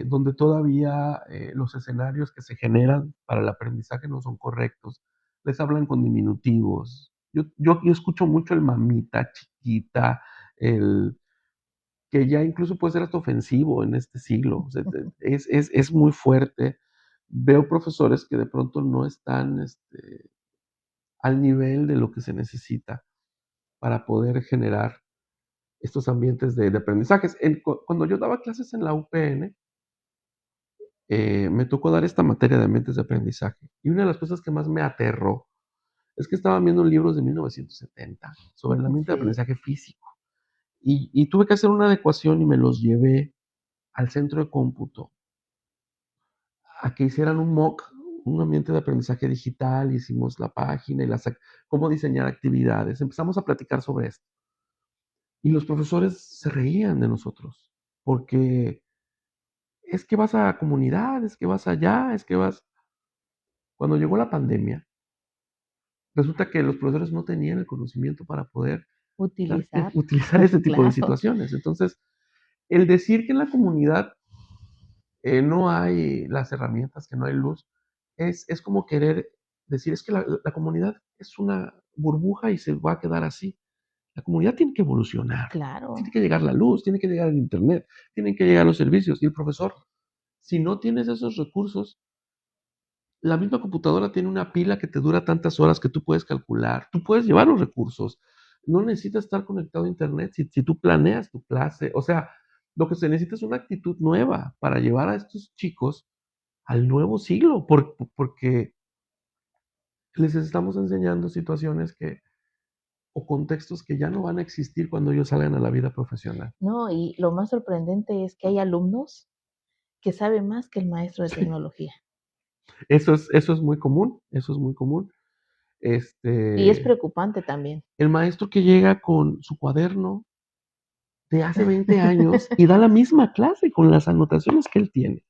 donde todavía los escenarios que se generan para el aprendizaje no son correctos. Les hablan con diminutivos. Yo escucho mucho el mamita, chiquita, el que ya incluso puede ser hasta ofensivo en este siglo. O sea, es muy fuerte. Veo profesores que de pronto no están al nivel de lo que se necesita para poder generar estos ambientes de aprendizajes. Cuando yo daba clases en la UPN, me tocó dar esta materia de ambientes de aprendizaje. Y una de las cosas que más me aterró es que estaban viendo libros de 1970 sobre el ambiente de
sí,
aprendizaje físico. Y tuve que hacer una adecuación y me los llevé al centro de cómputo a que hicieran un mock, un ambiente de aprendizaje digital. Hicimos la página y cómo diseñar actividades. Empezamos a platicar sobre esto. Y los profesores se reían de nosotros porque es que vas a comunidad, es que vas allá, es que vas... Cuando llegó la pandemia, resulta que los profesores no tenían el conocimiento para poder
utilizar,
utilizar ese tipo de
claro,
situaciones. Entonces, el decir que en la comunidad no hay las herramientas, que no hay luz, es como querer decir, es que la comunidad es una burbuja y se va a quedar así. La comunidad tiene que evolucionar, tiene
claro,
que llegar la luz, tiene que llegar el internet, tienen que llegar los servicios. Y el profesor, si no tienes esos recursos, la misma computadora tiene una pila que te dura tantas horas que tú puedes calcular. Tú puedes llevar los recursos. No necesitas estar conectado a internet si tú planeas tu clase. O sea, lo que se necesita es una actitud nueva para llevar a estos chicos al nuevo siglo, porque les estamos enseñando situaciones o contextos que ya no van a existir cuando ellos salgan a la vida profesional.
¿no? Y lo más sorprendente es que hay alumnos que saben más que el maestro de
Sí,
tecnología.
eso es muy común, eso es muy común.
Y es
Este,
preocupante también.
el maestro que llega con su cuaderno de hace 20 años y da la misma clase con las anotaciones que él tiene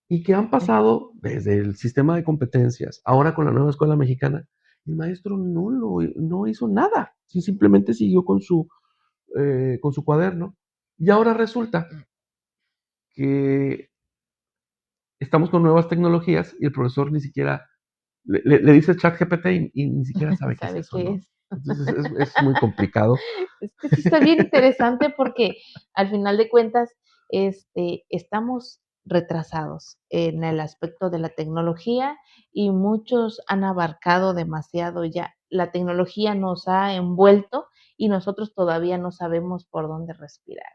y que han pasado desde el sistema de competencias, ahora con la nueva escuela mexicana, el maestro no hizo nada, simplemente siguió con su cuaderno y ahora resulta que estamos con nuevas tecnologías y el profesor ni siquiera le dice chat GPT y ni siquiera sabe qué es
¿Sabe
eso,
qué
¿no?
es?
Entonces es muy complicado.
Es que sí está bien interesante porque al final de cuentas, estamos retrasados en el aspecto de la tecnología y muchos han abarcado demasiado ya. La tecnología nos ha envuelto y nosotros todavía no sabemos por dónde respirar.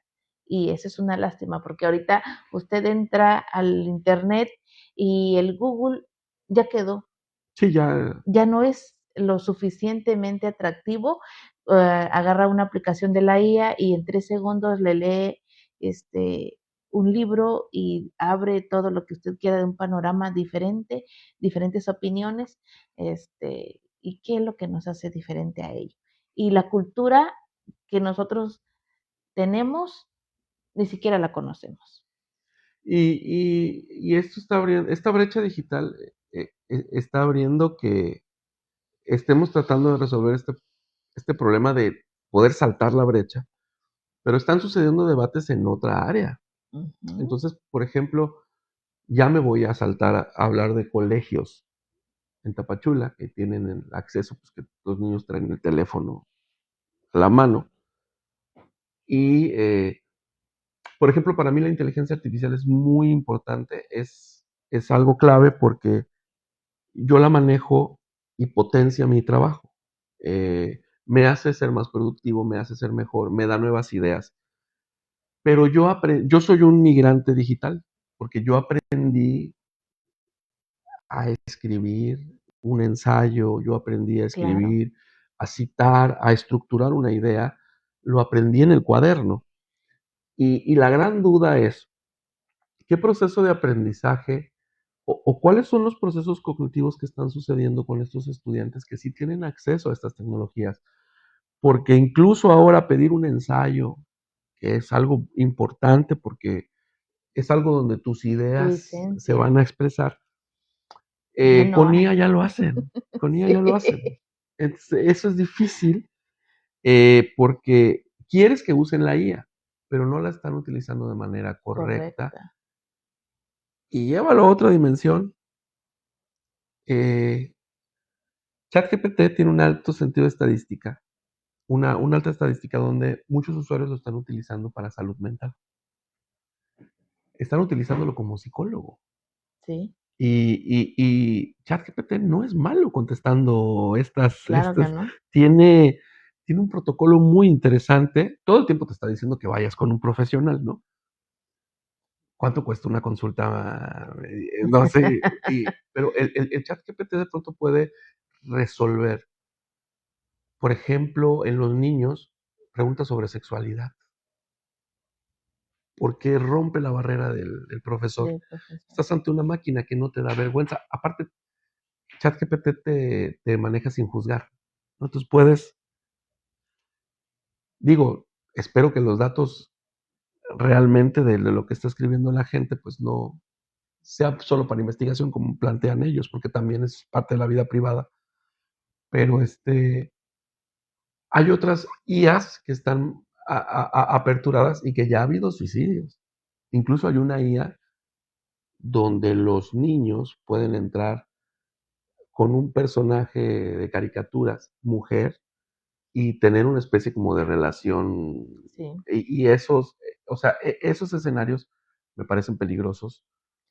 Y esa es una lástima porque ahorita usted entra al internet y el Google ya quedó,
Sí, ya.
ya no es lo suficientemente atractivo. Agarra una aplicación de la IA y en 3 segundos le lee este, un libro y abre todo lo que usted quiera de un panorama diferente, diferentes opiniones, y qué es lo que nos hace diferente a ello. Y la cultura que nosotros tenemos, ni siquiera la conocemos.
Y esto está abriendo, esta brecha digital está abriendo que estemos tratando de resolver este problema de poder saltar la brecha, pero están sucediendo debates en otra área.
Ujú.
Entonces, por ejemplo, ya me voy a saltar a hablar de colegios en Tapachula que tienen el acceso, pues que los niños traen el teléfono a la mano. Y, por ejemplo, para mí la inteligencia artificial es muy importante, es algo clave porque yo la manejo y potencia mi trabajo. Me hace ser más productivo, me hace ser mejor, me da nuevas ideas. Pero yo soy un migrante digital, porque yo aprendí a escribir un ensayo, yo aprendí a
Claro,
escribir, a citar, a estructurar una idea, lo aprendí en el cuaderno. Y la gran duda es, ¿qué proceso de aprendizaje o cuáles son los procesos cognitivos que están sucediendo con estos estudiantes que sí tienen acceso a estas tecnologías? Porque incluso ahora pedir un ensayo, que es algo importante porque es algo donde tus
tu
ideas se
esencia,
van a expresar,
ya no
con IA
hay.
ya lo hacen, con IA ya lo hacen.
Sí,
Entonces, eso es difícil porque quieres que usen la IA, pero no la están utilizando de manera correcta.
correcta.
Y llévalo a otra dimensión. Eh, ChatGPT tiene un alto sentido de estadística, una alta estadística donde muchos usuarios lo están utilizando para salud mental. Están utilizándolo como psicólogo.
Sí,
Y ChatGPT no es malo contestando
claro que no.
tiene, tiene un protocolo muy interesante. Todo el tiempo te está diciendo que vayas con un profesional, ¿no? ¿Cuánto cuesta una consulta? No sé, pero el ChatGPT de pronto puede resolver, por ejemplo, en los niños, preguntas sobre sexualidad, porque rompe la barrera del profesor.
Del profesor.
Estás ante una máquina que no te da vergüenza. Aparte, ChatGPT te maneja sin juzgar, ¿no? Entonces puedes, digo, espero que los datos realmente de lo que está escribiendo la gente, pues no sea solo para investigación como plantean ellos, porque también es parte de la vida privada. Pero hay otras IAs que están aperturadas y que ya ha habido suicidios. Incluso hay una IA donde los niños pueden entrar con un personaje de caricaturas, mujer, y tener una especie como de relación.
Sí,
Y esos, o sea, esos escenarios me parecen peligrosos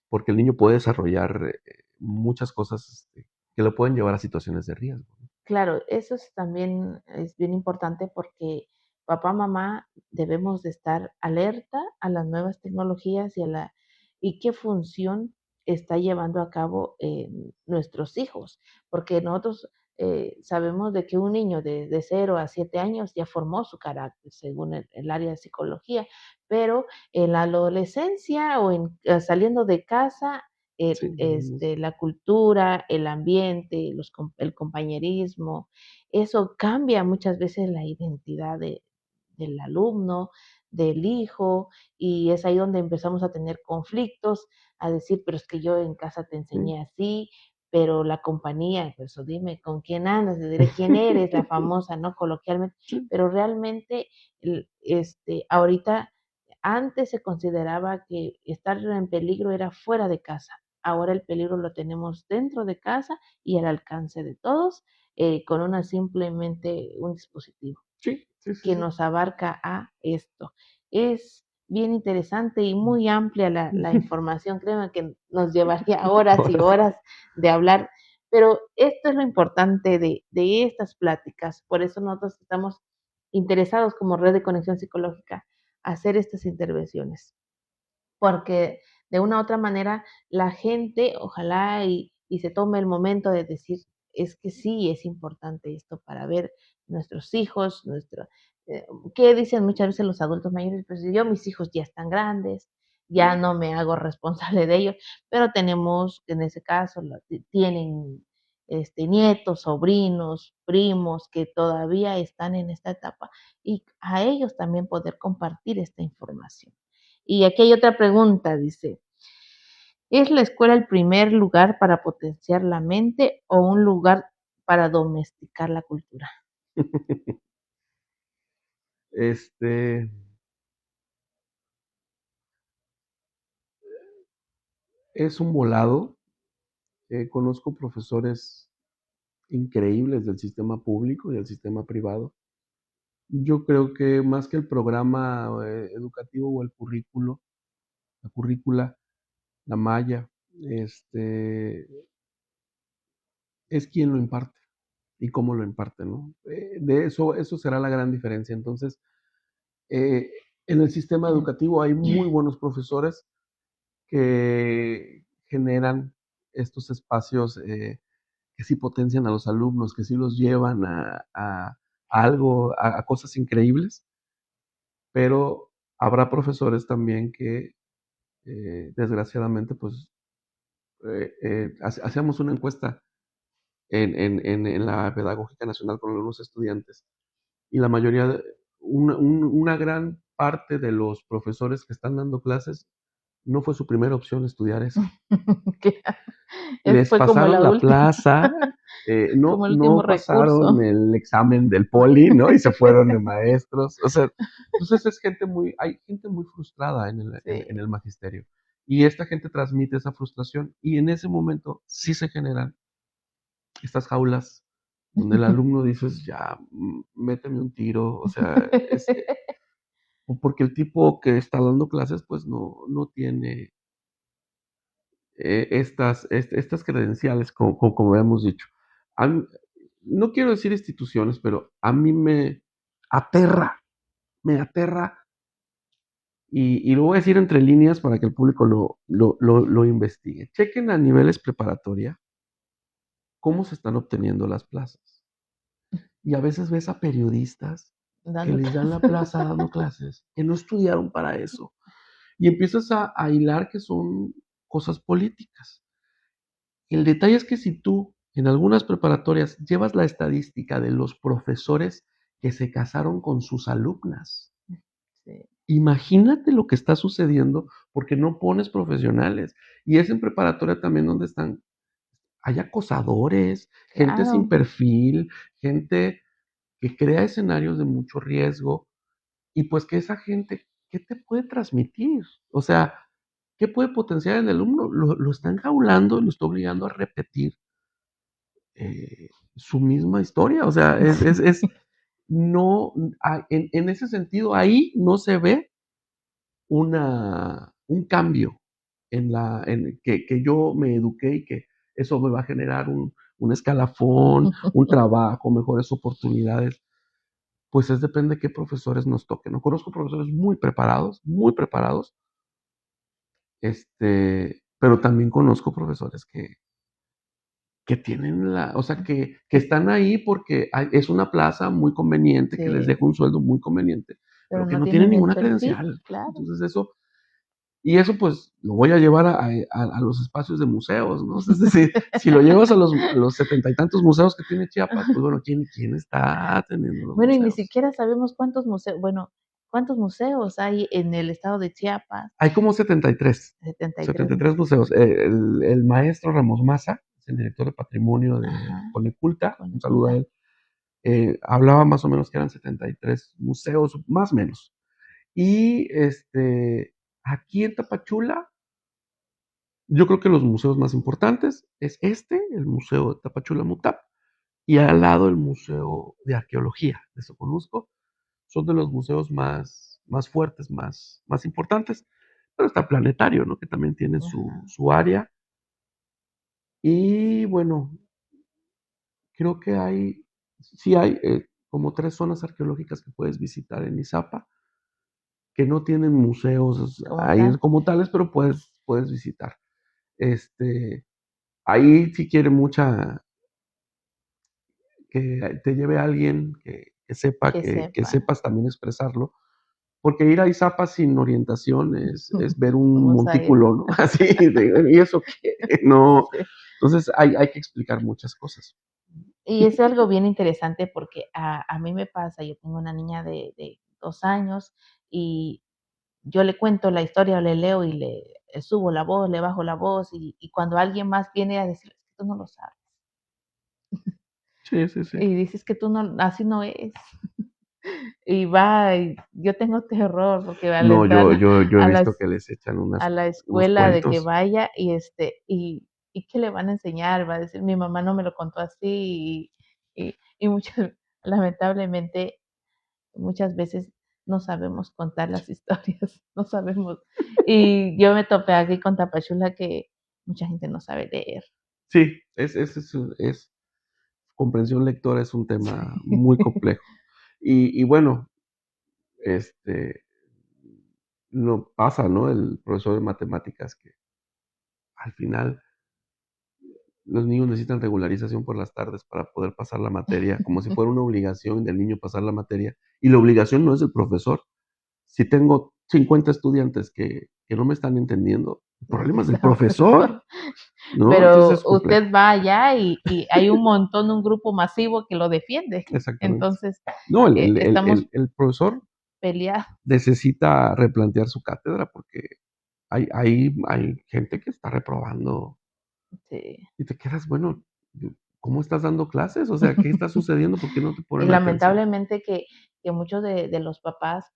porque el niño puede desarrollar muchas cosas que lo pueden llevar a situaciones de riesgo.
claro, eso es también es bien importante porque papá, mamá debemos de estar alerta a las nuevas tecnologías y qué función está llevando a cabo nuestros hijos, porque nosotros sabemos de que un niño de 0 a 7 años ya formó su carácter según el área de psicología, pero en la adolescencia o saliendo de casa
Sí,
la cultura, el ambiente, el compañerismo, eso cambia muchas veces la identidad del alumno, del hijo, y es ahí donde empezamos a tener conflictos, a decir, pero es que yo en casa te
sí,
enseñé así, pero la compañía, pues dime con quién andas, te diré quién eres, la famosa, ¿no? Coloquialmente,
sí,
pero realmente, ahorita, antes se consideraba que estar en peligro era fuera de casa. Ahora el peligro lo tenemos dentro de casa y al alcance de todos, con simplemente un dispositivo
sí, sí, sí,
que
sí.
nos abarca a esto. Es bien interesante y muy amplia la información. Créeme que nos llevaría horas y horas de hablar, pero esto es lo importante de estas pláticas. Por eso nosotros estamos interesados como Red de Conexión Psicológica a hacer estas intervenciones, porque de una u otra manera la gente ojalá y se tome el momento de decir, es que sí es importante esto para ver nuestros hijos, ¿qué dicen muchas veces los adultos mayores? Pues yo, mis hijos ya están grandes, ya no me hago responsable de ellos, pero tenemos, en ese caso, tienen nietos, sobrinos, primos que todavía están en esta etapa y a ellos también poder compartir esta información. Y aquí hay otra pregunta, dice, ¿es la escuela el primer lugar para potenciar la mente o un lugar para domesticar la cultura?
Este, es un volado. Conozco profesores increíbles del sistema público y del sistema privado. Yo creo que más que el programa educativo o el currículo, la currícula, la malla, este, es quien lo imparte y cómo lo imparte, ¿no? De eso será la gran diferencia. Entonces, eh, en el sistema educativo hay muy buenos profesores que generan estos espacios que sí potencian a los alumnos, que sí los llevan a algo, a cosas increíbles, pero habrá profesores también que desgraciadamente, pues, hacíamos una encuesta en la Pedagógica Nacional con algunos estudiantes y la mayoría, una gran parte de los profesores que están dando clases, no fue su primera opción estudiar eso. Les
Fue como
pasaron
la
la
última,
plaza,
como el último
no pasaron
recurso.
el examen del poli, ¿no? Y se fueron de maestros. O sea, entonces hay gente muy frustrada en
Sí.
el magisterio. Y esta gente transmite esa frustración y en ese momento sí se generan estas jaulas donde el alumno dices, ya, méteme un tiro, o sea, porque el tipo que está dando clases, pues no tiene estas credenciales, como hemos dicho. A mí- no quiero decir instituciones, pero a mí aterra, me aterra, y lo voy a decir entre líneas para que el público lo investigue. Chequen a niveles preparatoria cómo se están obteniendo las plazas. Y a veces ves a periodistas que
Dando
les dan la
clases.
plaza dando clases, que no estudiaron para eso. Y empiezas a hilar que son cosas políticas. El detalle es que si tú en algunas preparatorias llevas la estadística de los profesores que se casaron con sus alumnas,
Sí,
imagínate lo que está sucediendo porque no pones profesionales. Y es en preparatoria también donde hay acosadores, gente sin
claro.
perfil, gente que crea escenarios de mucho riesgo y pues que esa gente, ¿qué te puede transmitir? O sea, ¿qué puede potenciar en el alumno? Lo está enjaulando, lo está obligando a repetir su misma historia. O sea, no, en ese sentido, ahí no se ve un cambio que yo me eduqué y que eso me va a generar un escalafón, un trabajo, mejores oportunidades. Pues depende de qué profesores nos toquen. No conozco profesores muy preparados, pero también conozco profesores que tienen o sea, que están ahí porque es una plaza muy conveniente, que les
Sí,
deja un sueldo muy conveniente,
pero
pero que
no
no tienen
tienen el
ninguna
perfil,
credencial.
claro.
Entonces y eso pues lo voy a llevar a los espacios de museos, ¿no? Es decir, si lo llevas a los 70 y tantos museos que tiene Chiapas, pues bueno, ¿quién está atendiendo los
Bueno, y ni
museos?
siquiera sabemos cuántos museos, bueno, cuántos museos hay en el estado de Chiapas.
Hay como 73,
73
73
museos.
museos. El maestro Ramos Maza, es el director de patrimonio de
Ajá,
Coneculta,
con
un saludo a
oculta.
él, hablaba más o menos que eran 73 museos, más o menos. Y aquí en Tapachula, yo creo que los museos más importantes es el Museo de Tapachula Mutap, y al lado el Museo de Arqueología de Soconusco, son de los museos más fuertes, más importantes. Pero está el planetario, ¿no? Que también tiene
Ajá.
su área. Y bueno, creo que sí hay como 3 zonas arqueológicas que puedes visitar en Izapa, que no tienen museos
Como
ahí
tal.
como tales, pero puedes visitar. Este, ahí sí quiere mucha que te lleve alguien que sepa,
Que
que
sepa.
sepas también expresarlo, porque ir a Izapa sin orientación es ver un
Vamos a ir.
montículo, ¿no? Así, ¿y eso qué? No.
Sí.
Entonces hay que explicar muchas cosas.
Y es algo bien interesante porque a mí me pasa, yo tengo una niña de 2 años y yo le cuento la historia, o le leo y le subo la voz, le bajo la voz y cuando alguien más viene a decir, tú no lo sabes.
Sí, sí, sí.
Y dices que tú no, así no es. Y va, y yo tengo terror porque al
No,
entrar
yo he
a
visto
las
que les echan
a la
unos
escuela de que
cuentos.
vaya y qué le van a enseñar, va a decir, mi mamá no me lo contó así y muchas, lamentablemente, muchas veces no sabemos contar las historias, no sabemos. Y yo me topé aquí con Tapachula que mucha gente no sabe leer.
Sí, es comprensión lectora es un tema muy complejo. Y bueno, este, no pasa, ¿no? El profesor de matemáticas que al final los niños necesitan regularización por las tardes para poder pasar la materia, como si fuera una obligación del niño pasar la materia, y la obligación no es del profesor. Si tengo 50 estudiantes que no me están entendiendo, el problema es del profesor, ¿no? Entonces
Pero
es complejo.
usted va allá y hay un montón, un grupo masivo que lo defiende.
Exactamente.
Entonces,
No,
estamos
el profesor
peleados.
necesita replantear su cátedra porque hay gente que está reprobando
Sí.
y te quedas, bueno, ¿cómo estás dando clases? O sea, ¿qué está sucediendo? ¿Por qué no te
Y
ponen atención?
lamentablemente que muchos de los papás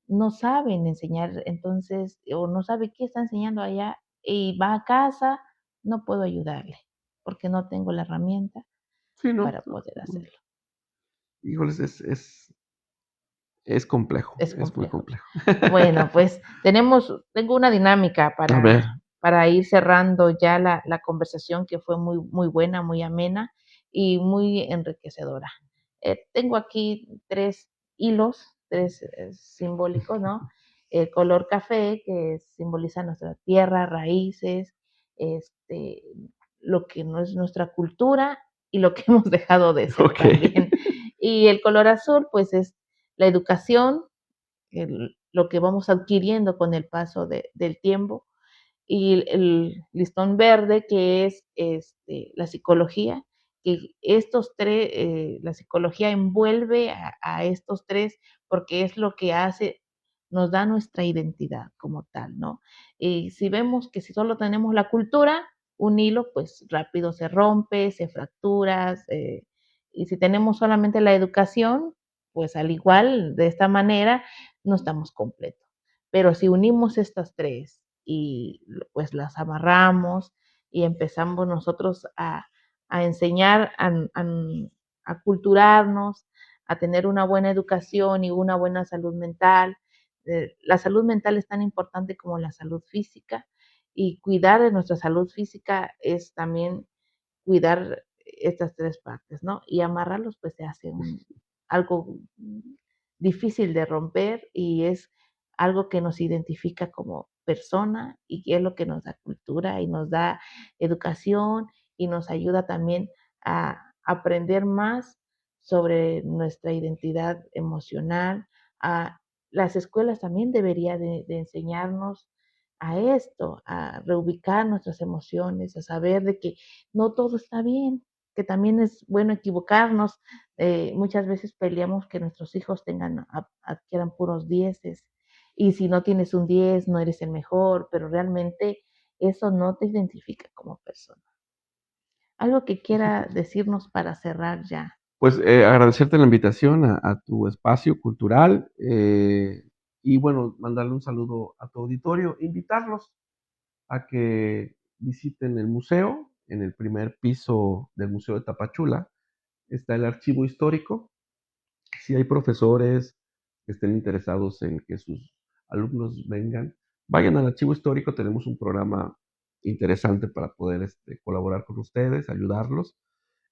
no saben enseñar, entonces, o no sabe qué está enseñando allá y va a casa, no puedo ayudarle porque no tengo la herramienta
Sí, no,
para poder
no.
hacerlo.
Híjoles, es complejo,
Es
es muy
complejo.
complejo.
Bueno, pues tengo una dinámica
A ver,
para ir cerrando ya la conversación que fue muy, muy buena, muy amena y muy enriquecedora. Tengo aquí 3 hilos, 3 simbólicos, ¿no? El color café, que simboliza nuestra tierra, raíces, este, lo que no es nuestra cultura y lo que hemos dejado de ser
ok.
también. Y el color azul, pues es la educación, lo que vamos adquiriendo con el paso del tiempo, y el listón verde, que es la psicología, que la psicología envuelve a estos tres porque es lo que hace, nos da nuestra identidad como tal, ¿no? Y si vemos que si solo tenemos la cultura, un hilo, pues rápido se rompe, se fractura, y si tenemos solamente la educación, pues al igual, de esta manera, no estamos completos. Pero si unimos estas tres y pues las amarramos y empezamos nosotros a enseñar, a culturarnos, a tener una buena educación y una buena salud mental. La salud mental es tan importante como la salud física y cuidar de nuestra salud física es también cuidar estas 3 partes, ¿no? Y amarrarlos pues se hace algo difícil de romper y es algo que nos identifica como persona y que es lo que nos da cultura y nos da educación y nos ayuda también a aprender más sobre nuestra identidad emocional. A, las escuelas también deberían de enseñarnos a esto, a reubicar nuestras emociones, a saber de que no todo está bien, que también es bueno equivocarnos. Muchas veces peleamos que nuestros hijos adquieran puros dieces y si no tienes un 10 no eres el mejor, pero realmente eso no te identifica como persona. Algo que quiera decirnos para cerrar ya.
Pues agradecerte la invitación a tu espacio cultural y bueno, mandarle un saludo a tu auditorio, invitarlos a que visiten el museo. En el primer piso del Museo de Tapachula está el archivo histórico. Si hay profesores que estén interesados en que sus alumnos vengan, vayan al Archivo Histórico. Tenemos un programa interesante para poder colaborar con ustedes, ayudarlos.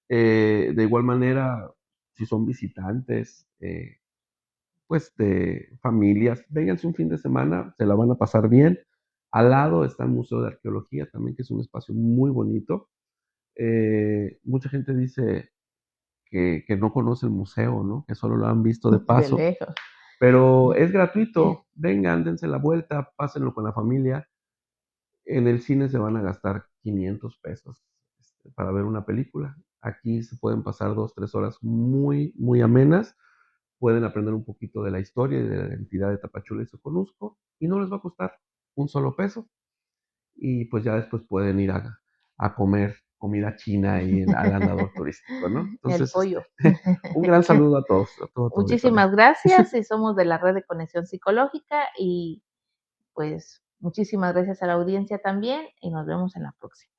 De igual manera, si son visitantes, pues de familias, vénganse un fin de semana, se la van a pasar bien. Al lado está el Museo de Arqueología también, que es un espacio muy bonito. Mucha gente dice que no conoce el museo, ¿no? Que solo lo han visto de
De
paso,
lejos.
pero es gratuito. Vengan, dense la vuelta, pásenlo con la familia. En el cine se van a gastar 500 pesos para ver una película. Aquí se pueden pasar 2, 3 horas muy, muy amenas. Pueden aprender un poquito de la historia y de la identidad de Tapachula y Soconusco y no les va a costar un solo peso. Y pues ya después pueden ir a comer comida china ahí al andador turístico, ¿no?
El
Entonces,
pollo.
un gran saludo a todos, a todo tu auditorio.
Muchísimas gracias y somos de la red de conexión psicológica y pues muchísimas gracias a la audiencia también y nos vemos en la próxima.